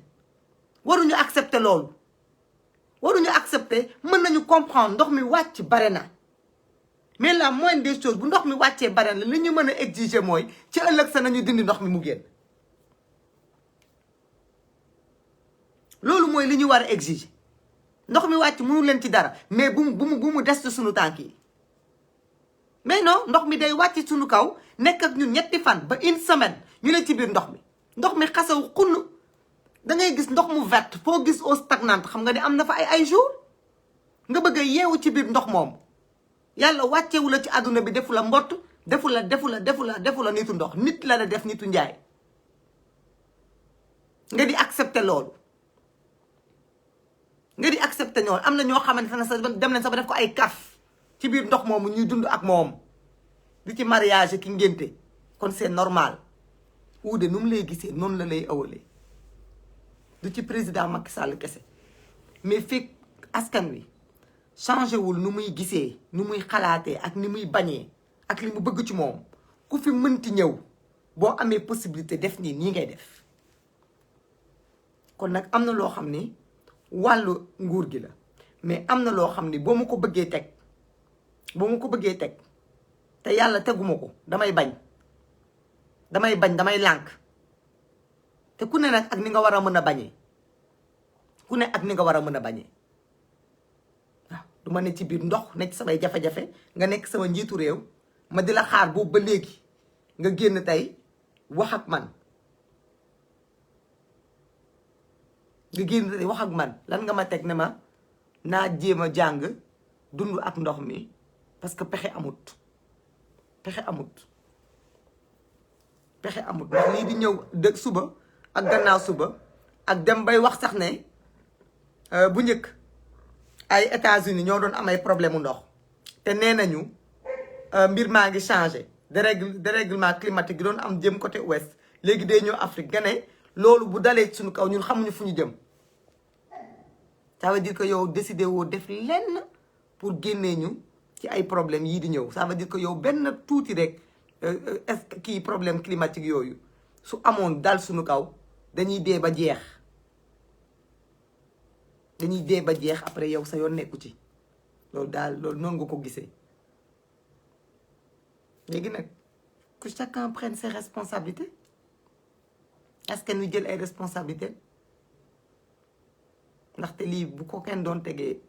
waruñu accepter loolu waruñu accepter mën nañu comprendre ndox mi wàcc bare na mais la moindre des choses bu ndox mi wàccee bare na li ñu mën a exiger mooy ci ëllëg sa nañu dindi ndox mi mu génn loolu mooy li ñu war a exiger ndox mi wàcc mënu leen ci dara mais bu mu des ci suñu tànk yi mais non ndox mi day wàcc suñu kaw nekk ak ñun 2 fan ba 1 semaine ñu ne ci biir ndox mi xasaw xunn da ngay gis ndox mu verte foo gis eau stagnante xam nga ne am na fa ay jours nga bëgg a yeewu ci biir ndox moom yàlla wàccewu la ci àdduna bi defu la mbott defu la nitu ndox nit la def nitu njaay nga di accepter loolu am na ñoo xamante ne sax dem leen sax ba def ko ay kaf ci biir ndox moomu ñuy dund ak moom di ci mariage ki ngénte kon c'est normal uude nu mu lay gisee noonu la lay awalee du ci président Macky Sall kese mais fekk askan wi changé wul nu muy gisee nu muy xalaatee ak ni muy bañee ak li mu bëgg ci moom ku fi mënti ñëw boo amee possibilité def nii ngay def kon nag am na loo xam ni wàllu nguur gi la mais am na loo xam ni boo ma ko bëggee teg te yàlla teguma ko damay bañ damay lànk te ku ne nag ak ni nga war a mën a bañee ma ne ci biir ndox nekk samay jafe-jafe nga nekk sama njiitu réew ma di la xaar boobu ba léegi nga génn tey wax ak man lan nga ma teg ne ma naa jéem a jàng dund ak ndox mi parce que pexe amut ndax lii di ñëw dëgg suba ak gannaaw suba ak dem bay wax sax ne bu njëkk ay États-Unis ñoo doon am ay problème mu ndox te nee nañu mbir maa ngi changé dérèglement climatique gi doon am jëm côté ouest léegi day ñëw Afrique nga ne loolu bu dalee suñu kaw ñun xamuñu fu ñu jëm ça veut dire que yow décidé woo def lenn pour génnee ñu ci ay problèmes yii di ñëw ça veut dire que yow benn tuuti rek est-ce que kii problème climatique yooyu su amoon dal suñu kaw dañuy dee ba jeex après yow sa yoon nekku ci loolu noonu nga ko gisee léegi nag que chacun prenne ses responsabilités est-ce que ñu jël ay responsabilités ndaxte lii bu ko kenn doon tegee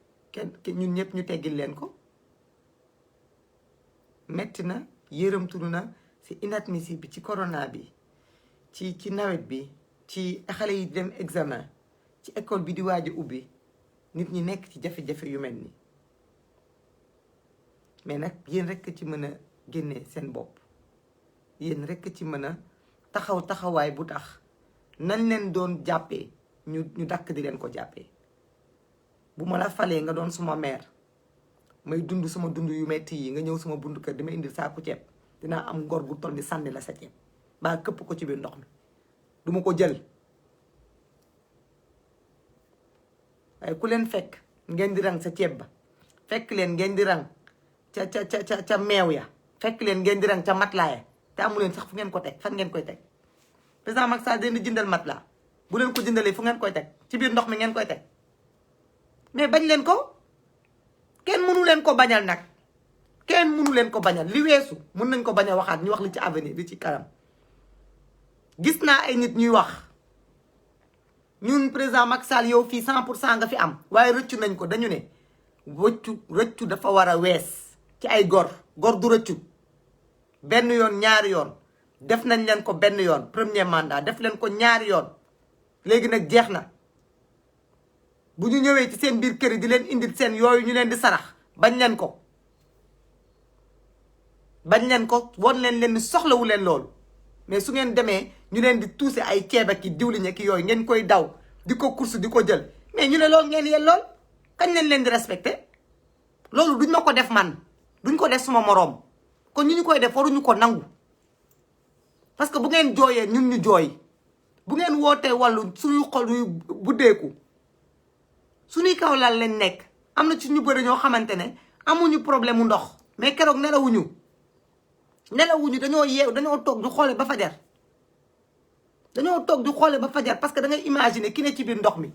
ñun ñëpp ñu teggil leen ko metti na yërëmtulu na c'est inadmissible ci corona bi ci nawet bi ci xale yi dem examen ci école bi di waaj a ubbi nit ñi nekk ci jafe-jafe yu mel ni mais nag yéen rekk ci mën a génnee seen bopp yéen rekk ci mën a taxawaay bu tax nañ leen doon jàppee ñu dakk di leen ko jàppee bu ma la falee nga doon suma mère may dund sama dund yu metti yi nga ñëw sama buntu kër dama indil saaku ceeb dinaa am ngor bu toll ni sànni la sa ceeb baa këpp ko ci biir ndox mi duma ko jël waaye ku leen fekk ngeen di rang sa ceeb ba fekk leen ngeen di rang ca meew ya fekk leen ngeen di rang ca matlaaya te amu leen sax fu ngeen ko teg fan ngeen koy teg président Macky Sall dina jëndal matelas bu leen ko jëndalee fu ngeen koy teg ci biir ndox mi ngeen koy teg mais bañ leen ko kenn mënu leen ko bañal nag kenn mënu leen ko bañal li weesu mën nañ ko bañ a waxaat ñu wax li ci avenir li ci kanam gis naa ay nit ñuy wax ñun président Macky Sall yow fii 100% nga fi am waaye rëccu nañ ko dañu ne rëccu dafa war a wees ci ay gor du rëccu benn yoon ñaari yoon def nañ leen ko benn yoon premier mandat def leen ko ñaari yoon léegi nag jeex na bu ñu ñëwee ci seen biir kër yi di leen indil seen yooyu ñu leen di sarax bañ leen ko won leen ni soxlawu leen loolu mais su ngeen demee ñu leen di tuuse ay ceeb ak diwlin ak yooyu ngeen koy daw di ko course di ko jël mais ñu ne loolu ngeen yel lool kañ leen di respecté loolu duñ ma ko def man duñ ko def suma moroom kon ñu koy def waruñu ko nangu parce que bu ngeen jooyee ñun ñu jooy bu ngeen wootee wàllu suñuy xol yu buddeeku suñuy kaw lal leen nekk am na ci ñu bëri ñoo xamante ne amuñu problème mu ndox mais keroog nelawuñu dañoo yeew dañoo toog di xoole ba fajar parce que da ngay imaginer ki ne ci biir ndox mi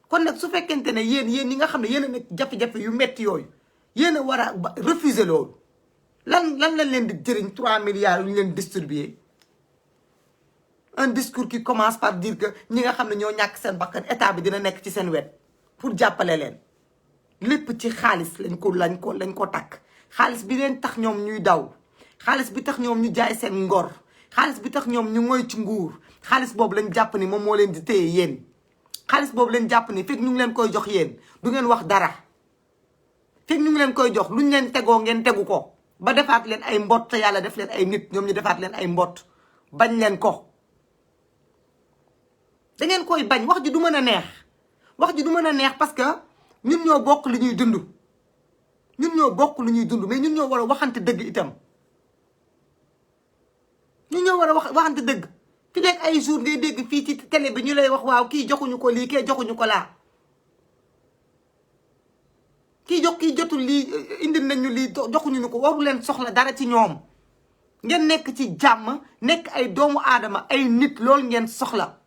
kon nag su fekkente ne yéen ñi nga xam ne yéen a nekk jafe-jafe yu metti yooyu yéen a war a refuser loolu lan lañ leen di jëriñ 3 milliards yu ñu leen distribuer un discours qui commence par dire que ñi nga xam ne ñoo ñàkk seen bakkan état bi dina nekk ci seen wet pour jàppale leen lépp ci xaalis lañ ko takk xaalis bi leen tax ñoom ñuy daw xaalis bi tax ñoom ñu jaay seen ngor xaalis bi tax ñoom ñu ngoy ci nguur xaalis boobu lañ jàpp ni moom moo leen di téye yéen xaalis boobu leen jàpp ni fekk ñu ngi leen koy jox yéen du ngeen wax dara fekk ñu ngi leen koy jox luñ leen tegoo ngeen tegu ko ba defaat leen ay mbott te yàlla def leen ay nit ñoom ñu defaat leen ay mbott bañ leen ko da ngeen koy bañ wax ji du mën a neex parce que ñun ñoo bokk li ñuy dund mais ñun ñoo war a waxante dëgg itam ñun ñoo war a waxante dëgg fi nekk ay jour ngay dégg fii ci télé bi ñu lay wax waaw kii joxuñu ko lii kii joxuñu ko laa kii jotul lii indil nañu lii joxuñu ko waru leen soxla dara ci ñoom ngeen nekk ci jàmm nekk ay doomu aadama ay nit loolu ngeen soxla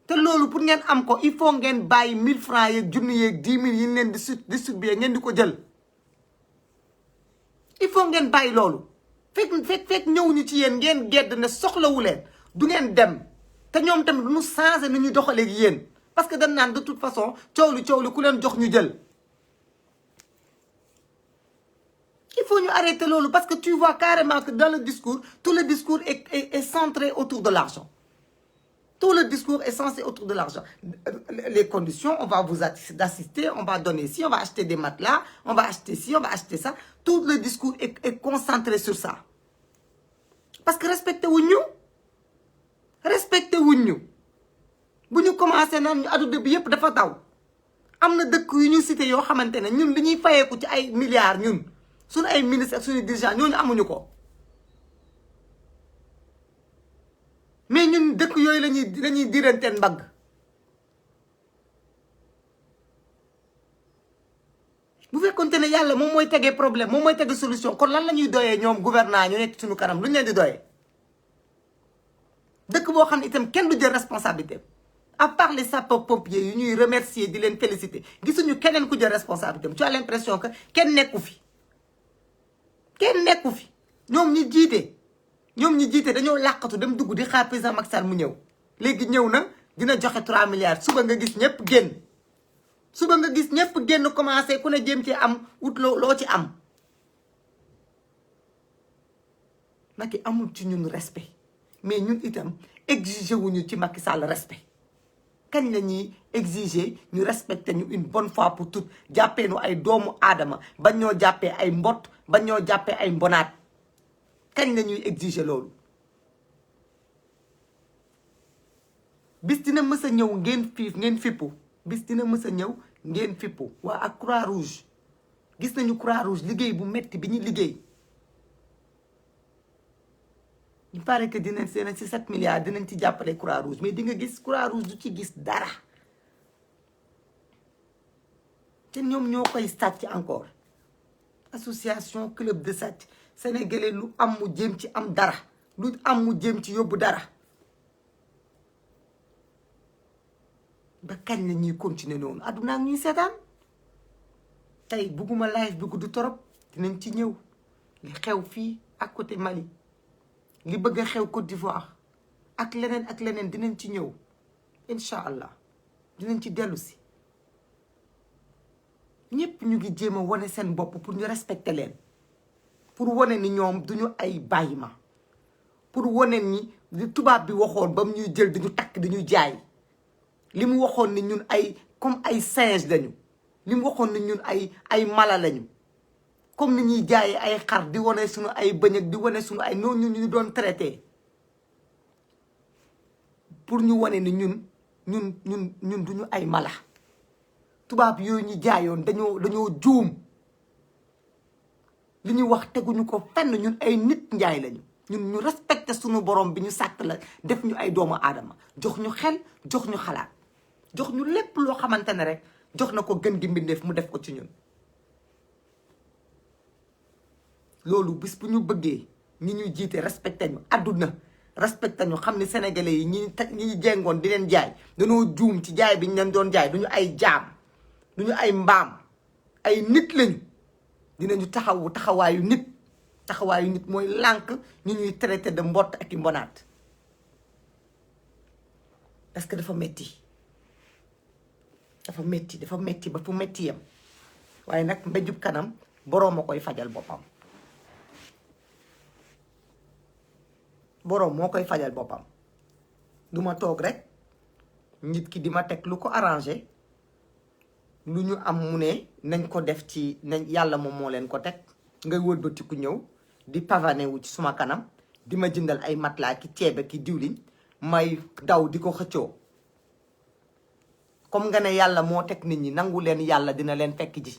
te loolu pour ngeen am ko il faut ngeen bàyyi 1000 francs yeeg junni yeeg 10 000 yi ñu leen di distribuer ngeen di ko jël il faut ngeen bàyyi loolu fekk ñëwuñu ci yéen ngeen gedd ne soxlawu leen du ngeen dem te ñoom tamit du ñu changé ni ñuy doxalee ak yéen parce que dañ naan de toute façon coow li ku leen jox ñu jël. Il faut ñu arrêter loolu parce que tu vois carrément que dans le discours tout le discours est centré autour de l'argent. Tout le discours est censé autour de l'argent. Les conditions, on va vous assister, on va donner ci, on va acheter des matelas, on va acheter ci, on va acheter ça. Tout le discours est concentré sur ça. Parce que respectez-vous nous. Respectez-vous nous. Bu ñu commencé naan ñu adduna bi yëpp dafa taw. Am na dëkk yu ñu cité yoo xamante ne ñun li ñuy fayeeku ci ay milliards ñun suñu ay ministres ak suñu dirigeants ñooñu amuñu ko. mais ñun dëkk yooyu lañuy diranteen mbagg bu fekkonte ne yàlla moom mooy tegee problème moom mooy tegee solution kon lan la ñuy doyee ñoom gouvernant ñu nekk suñu kanam lu ñu leen di doyee dëkk boo xam ne itam kenn du jël responsabilité à part les sapeurs-pompiers yu ñuy remercier di leen féliciter gisuñu keneen ku jël responsabilité tu as l'impression que kenn nekku fi ñoom ñi jiite dañoo làqatu dem dugg di xaar président Macky Sall mu ñëw léegi ñëw na dina joxe 3 milliards suba nga gis ñëpp génn commencé ku ne jéem ci am wut loo ci am Macky amul ci ñun respect mais ñun itam exiger wuñu ci Macky Sall respect kañ la ñuy exiger ñu respecter ñu une bonne fois pour toutes jàppee nu ay doomu aadama bañ ñoo jàppee ay mbott bañ ñoo jàppee ay mbonaat kañ la ñuy exiger loolu bis dina mës a ñëw ngeen fippu bis dina mës a ñëw ngeen fippu waa ak croix rouge gis nañu croix rouge liggéey bu metti bi ñu liggéey il paraît que dinañ seen ci 7 milliards dinañ ci jàppale croix rouge mais di nga gis croix rouge du ci gis dara te ñoom ñoo koy sàcc encore association club de sàcc sénégalais lu am mu jéem ci am dara lu am mu jéem ci yóbbu dara ba kañ la ñuy continuer noonu adduna ak ñuy seetaan tey bugguma live bi gudd torop dinañ ci ñëw li xew fii ak côté Mali li bëgg a xew Côte d'Ivoire ak leneen dinañ ci ñëw incha allah dinañ ci dellu si ñëpp ñu ngi jéem a wane seen bopp pour ñu respecter leen pour wane ni ñoom duñu ay bàyyi ma pour wane ni li tubaab bi waxoon ba mu ñuy jël diñu takk diñu jaay li mu waxoon ni ñun ay comme ay singe lañu li mu waxoon ni ñun ay mala lañu comme ni ñuy jaayee ay xar di wane suñu ay bëñ ak di wane suñu ay noonu ñu doon traité pour ñu wane ni ñun duñu ay mala tubaab yooyu ñu jaayoon dañoo juum li ñu wax teguñu ko fenn ñun ay nit njaay lañu ñun ñu respecté suñu borom bi ñu sàkk la def ñu ay doomu aadama jox ñu xel jox ñu xalaat jox ñu lépp loo xamante ne rek jox na ko gën gi mbindeef mu def ko ci ñun loolu bis bu ñu bëggee ñi ñuy jiite respecté ñu àdduna respecté ñu xam ne sénégalais yi ñi jengoon di leen jaay dañoo juum ci jaay bi ñu leen doon jaay duñu ay jaam duñu ay mbaam ay nit lañu dinañu taxawaayu nit mooy lànk ñu ñuy traité de mbott ak i mbonaat parce que dafa metti ba fu metti yam waaye nag mbéjub kanam boroom a koy fajal boppam boroom moo koy fajal boppam du ma toog rek nit ki di ma teg lu ko arrangé lu ñu am mu ne nañ ko def ci nañ yàlla moom moo leen ko teg ngay wëlbatiku ñëw di pavané wu ci suma kanam di ma jëndal ay matelas ki ceebe ki diwliñ may daw di ko xëccoo comme nga ne yàlla moo teg nit ñi nangu leen yàlla dina leen fekk ji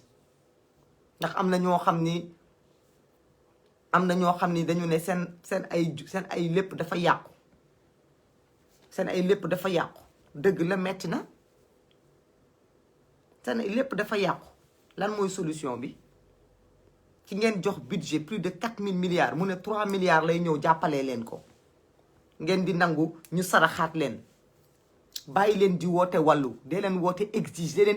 ndax am na ñoo xam ni dañu ne seen ay lépp dafa yàqu dëgg la metti na seen ay lépp dafa yàqu lan mooy solution bi ci ngeen jox budget plus de 4000 milliards mu ne 3 milliards lay ñëw jàppalee leen ko ngeen di nangu ñu saraxaat leen bàyyi leen di woote wàllu dee leen woote exiger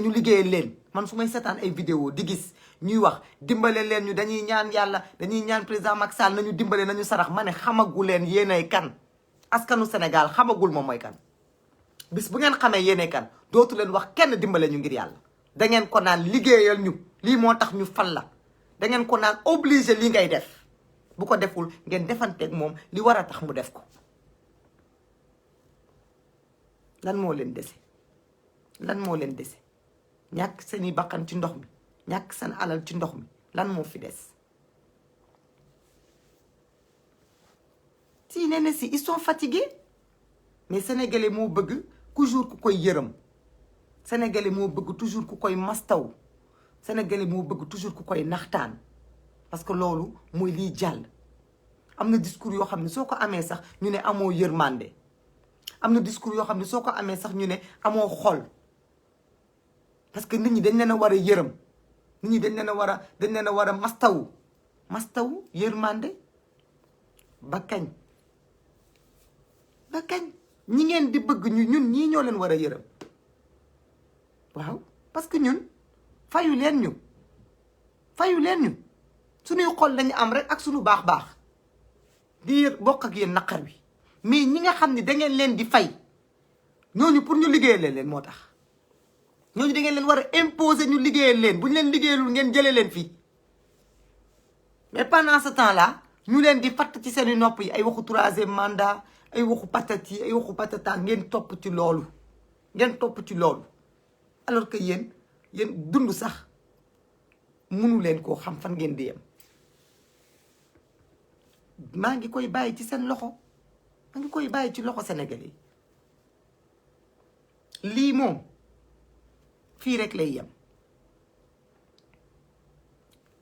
ñu liggéeyal leen man su may seetaan ay vidéo di gis ñuy wax dimbale leen ñu dañuy ñaan yàlla dañuy ñaan président Macky Sall nañu dimbale nañu sarax ma ne xamagu leen yéenay kan askanu Sénégal xamagul moom mooy kan bis bu ngeen xamee yéenay kan dootu leen wax kenn dimbale ñu ngir yàlla da ngeen ko naan liggéeyal ñu lii moo tax ñu fal la da ngeen ko naan obligé li ngay def bu ko deful ngeen defanteeg moom li war a tax mu def ko lan moo leen dese lan moo leen dese ñàkk seeni bakkan ci ndox mi ñàkk seen alal ci ndox mi lan moo fi des si nee na si ils sont fatigués mais sénégalais moo bëgg toujours ku koy yërëm sénégalais moo bëgg toujours ku koy mastaw sénégalais moo bëgg toujours ku koy naxtaan parce que loolu mooy liy jàll am na discours yoo xam ne soo ko amee sax ñu ne amoo yërmande am na discours yoo xam ne soo ko amee sax ñu ne amoo xol parce que nit ñi dañ leen a war a yërëm nit ñi dañ leen a war a mastawu yërmande ba kañ ñi ngeen di bëgg ñun ñii ñoo leen war a yërëm waaw parce que ñun fayu leen ñu suñuy xol lañu am rek ak suñu baax di bokk ak yéen naqar wi mais ñi nga xam ne da ngeen leen di fay ñooñu pour ñu liggéeyal leen moo tax ñooñu da ngeen leen war a imposer ñu liggéeyal leen bu ñu leen liggéeyalul ngeen jëlee leen fii mais pendant ce temps là ñu leen di fatt ci seeni nopp yi ay waxu troisième mandat ay waxu patati ay waxu patata ngeen topp ci loolu alors que yéen dund sax munu leen koo xam fan ngeen di yem maa ngi koy bàyyi ci seen loxo maa ngi koy bàyyi ci loxo Sénégalais yi lii moom fii rek lay yem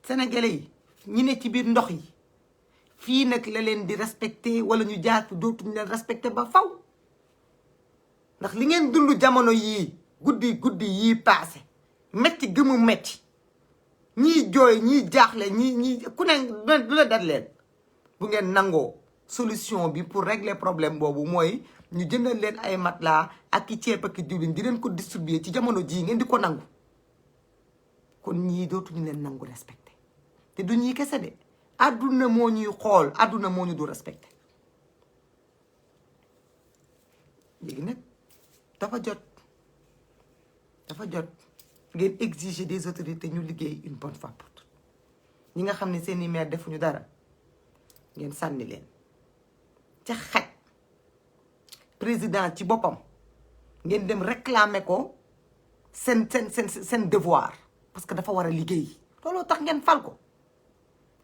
Sénégalais yi ñi ne ci biir ndox yi fii nag la leen di respecté wala ñu jaar fi dootuñu leen respecté ba faw ndax li ngeen dund jamono yii guddi yii paase metti gëmu metti ñii jooy ñii jaaxle ñii ku ne du la dat leen bu ngeen nangoo solution bi pour régler problème boobu mooy ñu jëndal leen ay matelas ak i ceeb ak i diwlin di leen ko distribuer ci jamono jii ngeen di ko nangu kon ñii dootuñu leen nangu respecté te du ñii kese de adduna moo ñuy xool adduna moo ñu du respecté léegi nag dafa jot ngeen exiger des autorités ñu liggéey une bonne fois pour toutes ñi nga xam ne seeni maire defuñu dara ngeen sànni leen ca xaj président ci boppam ngeen dem réclamer ko seen devoir parce que dafa war a liggéey looloo tax ngeen fal ko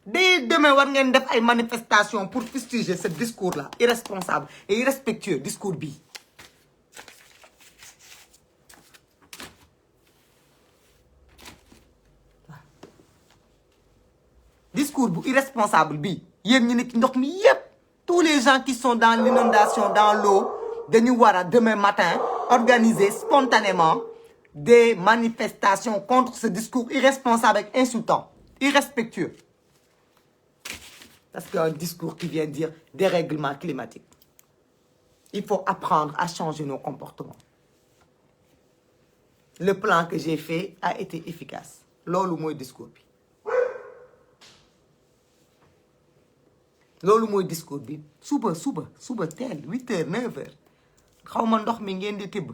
dès demain war ngeen def ay manifestations pour fustiger ce discours là irresponsable et irrespectueux discours bii discours bu irresponsable bii yéen ñi nekk ndox mi yépp tous les gens qui sont dans l'inondation dans l'eau dañu war a demain matin organiser spontanément des manifestations contre ce discours irresponsable et insultant irrespectueux parce qu'un discours qui vient dire dérèglement climatique il faut apprendre à changer nos comportements le plan que j'ai fait a été efficace loolu mooy discours bi loolu mooy discours bi suba teel 8h 9h xaw ma ndox mi ngeen di tibb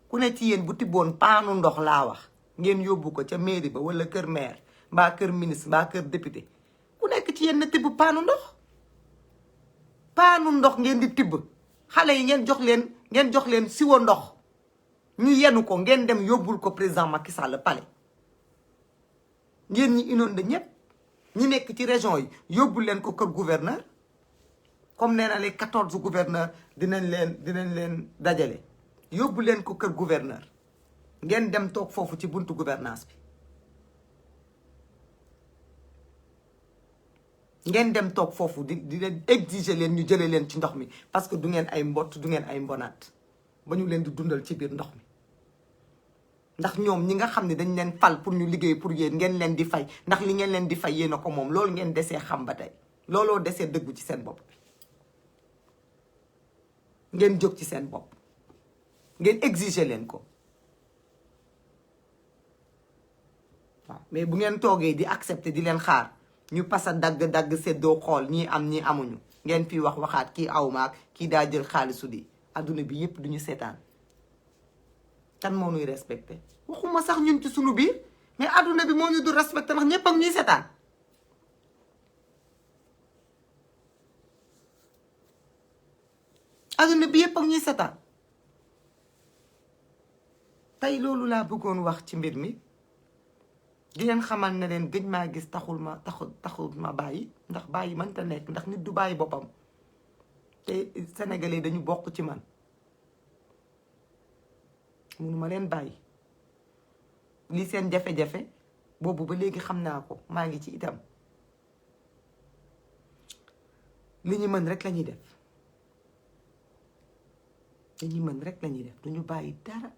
ku ne ci yéen bu tibboon paanu ndox laa wax ngeen yóbbu ko ca mairie ba wala kër maire mbaa kër ministre mbaa kër député ku nekk ci yéen na tibb paanu ndox ngeen di tibb xale yi ngeen jox leen siwo ndox ñu yenu ko ngeen dem yóbbul ko président Macky Sall palais ngeen ñi inondé ñëpp ñi nekk ci région yi yóbbu leen ko kër gouverneur comme nee na les 14 gouverneurs dinañ leen dajale yóbbu leen ko kër gouverneur ngeen dem toog foofu ci buntu gouvernance bi ngeen dem toog foofu di leen exiger leen ñu jëlee leen ci ndox mi parce que du ngeen ay mbott du ngeen ay mbonaat ba ñu leen di dundal ci biir ndox mi ndax ñoom ñi nga xam ne dañ leen fal pour ñu liggéey pour yéen ngeen leen di fay ndax li ngeen leen di fay yéen a ko moom loolu ngeen desee xam ba tey looloo desee dëggu ci seen bopp bi ngeen jóg ci seen bopp ngeen exiger leen ko waaw mais bu ngeen toogee di accepter di leen xaar ñu pasa dagg seddoo xool ñii am ñii amuñu ngeen fii waxaat kii aw maak kii daa jël xaalisu di adduna bi yépp duñu seetaan kan moo ñuy respecté waxuma sax ñun ci sunu biir mais adduna bi moo ñu du respecté ndax ñépp ak ñuy seetaan adduna bi yépp ak ñuy seetaan tey loolu laa bëggoon wax ci mbir mi di leen xamal ne leen gëj maa gis taxul ma bàyyi ndax bàyyi mënta nekk ndax nit du bàyyi boppam te sénégalais dañu bokk ci man mënuma leen bàyyi li seen jafe-jafe boobu ba léegi xam naa ko maa ngi ci itam li ñu mën rek la ñuy def dañuy mën rek la ñuy def duñu bàyyi dara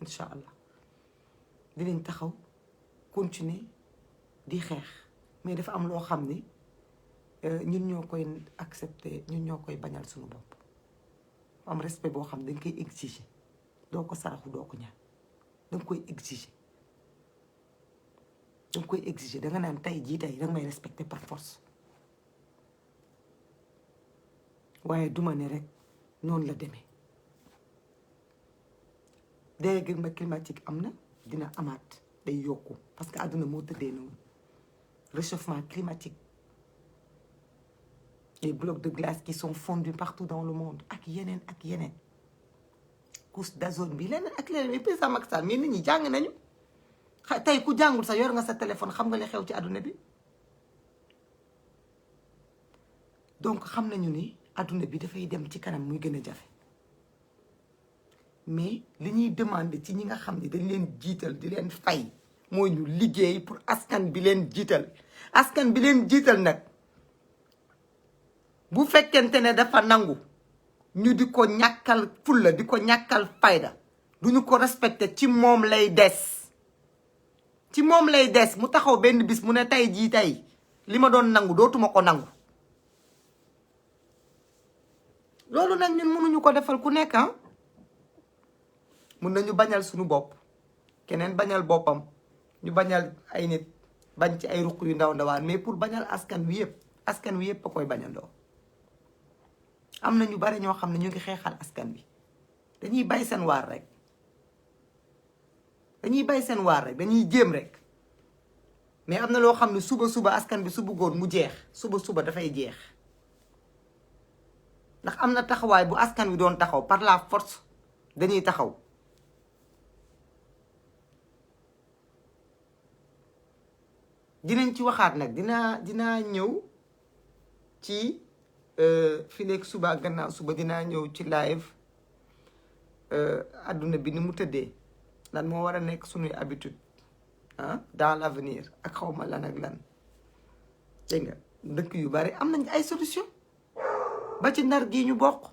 incha allah dinañ taxaw continuer di xeex mais dafa am loo xam ni ñun ñoo koy accepter ñun ñoo koy bañal suñu bopp am respect boo xam dañ koy exiger doo ko saraxu doo ko ñaan danga koy exiger danga naan tey jii tey danga may respecter par force waaye duma ne rek noonu la demee dérèglement climatique am na dina amaat day yokku parce que àdduna moo tëddee noonu réchauffement climatique les blocs de glace qui sont fondus partout dans le monde ak yeneen couche d'ozone bi leneen ak leneen mais président Macky Sall mais nit ñi jàng nañu tey ku jàngul sax yor nga sa téléphone xam nga li xew ci àdduna bi donc xam nañu ni àdduna bi dafay dem ci kanam muy gën a jafe mais li ñuy demander ci ñi nga xam ne dañ leen jiital di leen fay mooy ñu liggéey pour askan bi leen jiital nag bu fekkente ne dafa nangu ñu di ko ñàkkal fulla di ko ñàkkal fayda duñu ko respecté ci moom lay des mu taxaw benn bis mu ne tey jii tey li ma doon nangu dootuma ko nangu loolu nag ñun mënuñu ko defal ku nekk mun nañu bañal suñu bopp keneen bañal boppam ñu bañal ay nit bañ ci ay ruq yu ndaw ndawaan mais pour bañal askan wi yëpp a koy bañandoo am na ñu bari ñoo xam ne ñu ngi xeexal askan bi dañuy bay seen waar rek dañuy jéem rek mais am na loo xam ne suba askan bi su bëggoon mu jeex suba dafay jeex ndax am na taxawaay bu askan wi doon taxaw par la force dañuy taxaw dinañ ci waxaat nag dinaa ñëw ci fii léegi suba gannaaw suba dinaa ñëw ci live adduna bi ni mu tëddee lan moo war a nekk suñuy habitude dans l'avenir ak xawma lan ak lan dégg nga dëkk yu bari am nañ ay solution ba ci Ndar gii ñu bokk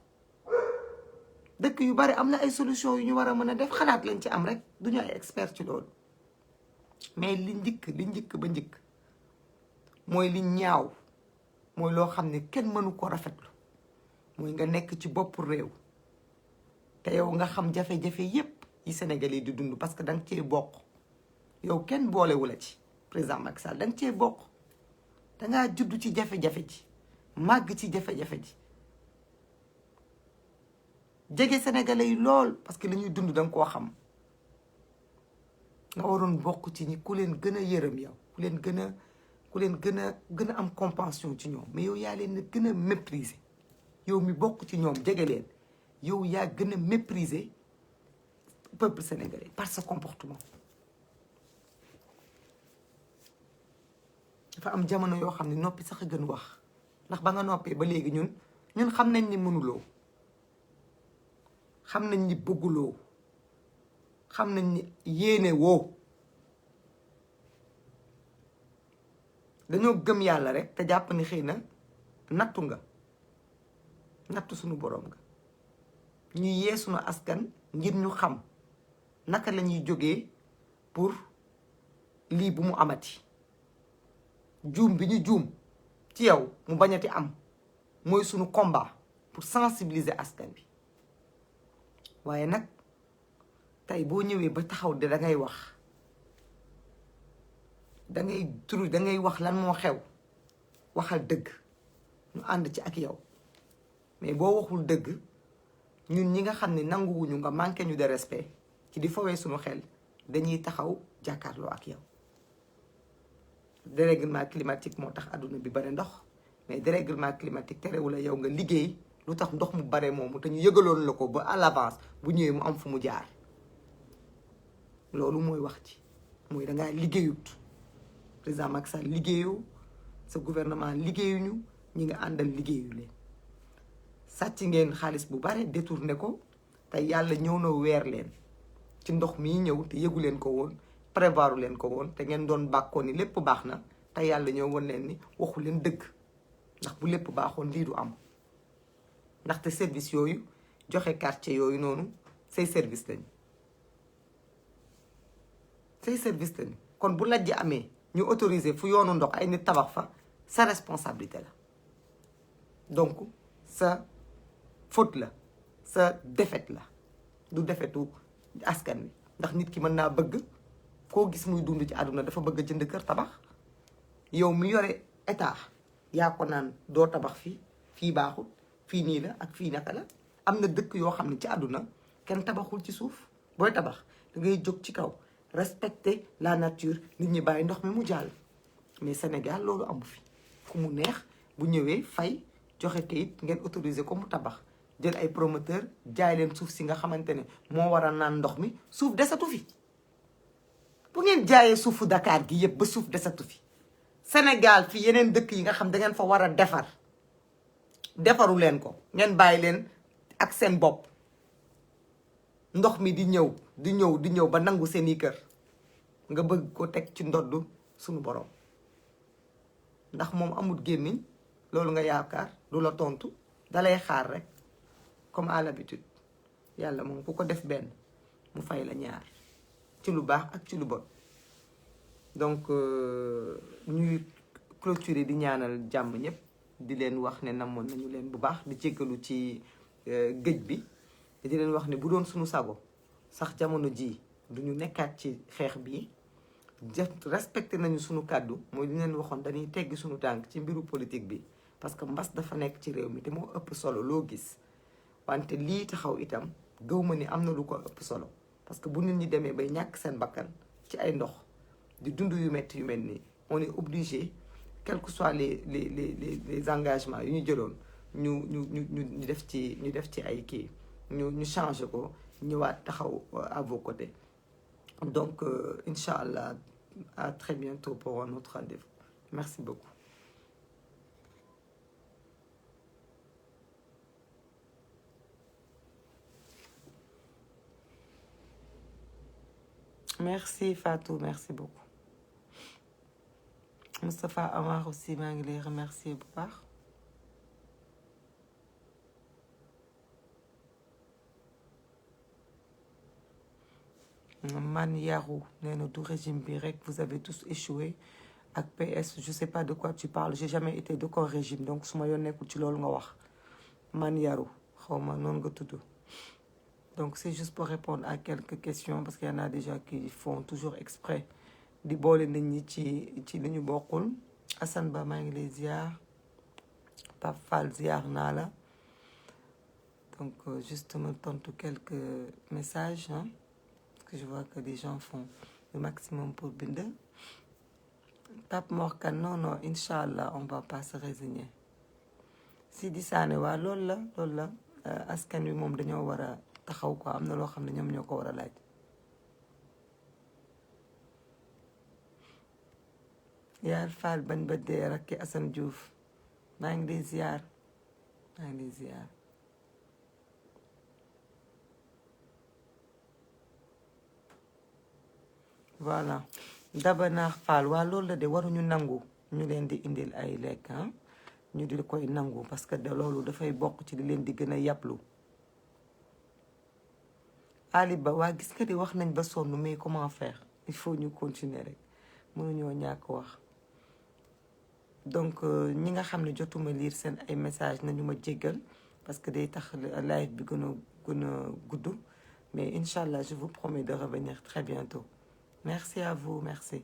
dëkk yu bari am na ay solution yu ñu war a mën a def xalaat lañ ci am rek duñu ay expert ci loolu mais li njëkk ba njëkk mooy li ñaaw mooy loo xam ne kenn mënu ko rafetlu mooy nga nekk ci bopp réew te yow nga xam jafe-jafe yépp yi Sénégal yi di dund parce que danga cee bokk yow kenn boolewu la ci président Macky Sall danga cee bokk dangaa judd ci jafe-jafe ji màgg ci jafe-jafe ji jege sénégalais yi lool parce que li ñuy dund danga koo xam nga waroon bokk ci ñi ku leen gën a yërëm yow ku leen gën a am compassion ci ñoom mais yow yaa leen gën a mépriser yow mi bokk ci ñoom jege leen yow yaa gën a mépriser peuple sénégalais par ce comportement. dafa am jamono yoo xam ne noppi sax a gën wax ndax ba nga noppee ba léegi ñun xam nañ ni mënuloo xam nañ ni bëgguloo xam nañ ni yéene woo dañoo gëm yàlla rek te jàpp ni xëy na nattu suñu boroom nga ñu yee suñu askan ngir ñu xam naka la ñuy jógee pour lii bu mu amati juum bi ñu juum ci yow mu bañati am mooy suñu combat pour sensibiliser askan bi waaye nag tey boo ñëwee ba taxaw de dangay wax da ngay wax lan moo xew waxal dëgg ñu ànd ci ak yow mais boo waxul dëgg ñun ñi nga xam ne nanguwuñu nga manqué ñu de respect ci di fowee suñu xel dañuy taxaw jàkkaarloo ak yow. dérèglement climatique moo tax àdduna bi bare ndox mais dérèglement climatique terewul a yow nga liggéey lu tax ndox mu bare moomu te ñu yëgaloon la ko ba à l'avance bu ñëwee mu am fu mu jaar. loolu mooy wax ci mooy dangaa liggéeyut président Macky Sall liggéeyoo sa gouvernement liggéeyuñu ñi nga àndal liggéeyu leen sàcc ngeen xaalis bu bare détourné ko te yàlla ñëw na weer leen ci ndox mi ñëw te yëgu leen ko woon prévoiru leen ko woon te ngeen doon bàkkoo ni lépp baax na te yàlla ñëw woon leen ni waxu leen dëgg ndax bu lépp baaxoon lii du am ndaxte service yooyu joxe quartier yooyu noonu say service lañu kon bu lajj amee ñu autoriser fu yoonu ndox ay nit tabax fa sa responsabilité la donc sa faute la sa défaite la du défaitu askan wi ndax nit ki mën naa bëgg koo gis muy dund ci àdduna dafa bëgg jënd kër tabax yow mi yore état yaa ko naan doo tabax fii baaxul fii nii la ak fii naka la am na dëkk yoo xam ne ci àdduna kenn tabaxul ci suuf booy tabax da ngay jóg ci kaw respecter la nature nit ñi bàyyi ndox mi mu jàll mais Sénégal loolu amu fi ku mu neex bu ñëwee fay joxe kayit ngeen autoriser ko mu tabax jël ay promoteur jaay leen suuf si nga xamante ne moo war a naan ndox mi suuf desatu fi bu ngeen jaayee suufu Dakar gi yëpp ba suuf desatu fi Sénégal fi yeneen dëkk yi nga xam da ngeen fa war a defaru leen ko ngeen bàyyi leen ak seen bopp ndox mi di ñëw ba nangu seeni kër nga bëgg ko teg ci ndoddu suñu borom ndax moom amul gémmiñ loolu nga yaakaar du la tontu dalay xaar rek comme à l'habitude yàlla moom ku ko def benn mu fay la ñaar ci lu baax ak ci lu bon donc ñuy clôturer di ñaanal jàmm ñëpp di leen wax ne namoon nañu leen bu baax di jéggalu ci géej bi di leen wax ne bu doon suñu sago sax jamono ji duñu nekkaat ci xeex bi respecté nañu suñu kàddu mooy li leen waxoon dañuy teggi suñu tànk ci mbiru politique bi parce que mbas dafa nekk ci réew mi te moo ëpp solo loo gis wante lii taxaw itam gëw ma ni am na lu ko ëpp solo parce que bu nit ñi demee bay ñàkk seen bakkan ci ay ndox di dund yu metti yu mel nii on est obligé quels que soient les engagements yu ñu jëloon ñu def ci ay kii ñu changé ko ñëwaat taxaw à vos côtés donc Inch'Allah à très bientôt pour un autre rendez-vous merci beaucoup. Merci Fatou, merci beaucoup. Moustapha Amar aussi maa ngi lay remercier bu baax. Man Yarou nee na du régime bi rek vous avez tous échoué ak PS je sais pas de quoi tu parles j'ai jamais été de quoi régime donc su ma yoon nekkul ci loolu nga wax Man Yarou xaw ma noonu nga tudd. Donc c'est juste pour répondre à quelques questions parce qu'il y en a déjà qui font toujours exprès di boole nit ñi ci li ñu bokkul. Assane Ba maa ngi lay ziar Pape Fall ziar naa la donc juste me tontu quelques messages hein, parce que je vois que les gens font le maximum pour bind. Pape Morkan non Inch'Allah on va pas se résigner. Sidi Sané waa loolu la askan wi moom dañoo war a taxaw quoi am na loo xam ne ñoom ñoo ko war a laaj. Yaar Fall bañ ba dee rakki Assane Diouf maa ngi lay ziar voilà Daba Naax Fall waa loolu la de waruñu nangu ñu leen di indil ay lekk ñu di koy nangu parce que de loolu dafay bokk ci di leen di gën a yàplu. Ali Ba waa gis nga di wax nañ ba sonn mais comment faire il faut ñu continuer rek mënuñoo ñàkk wax donc ñi nga xam ne jotuma lire seen ay message nañu ma jéggal parce que day tax live bi gën a gudd mais Inch'Allah je vous promets de revenir très bientôt merci à vous merci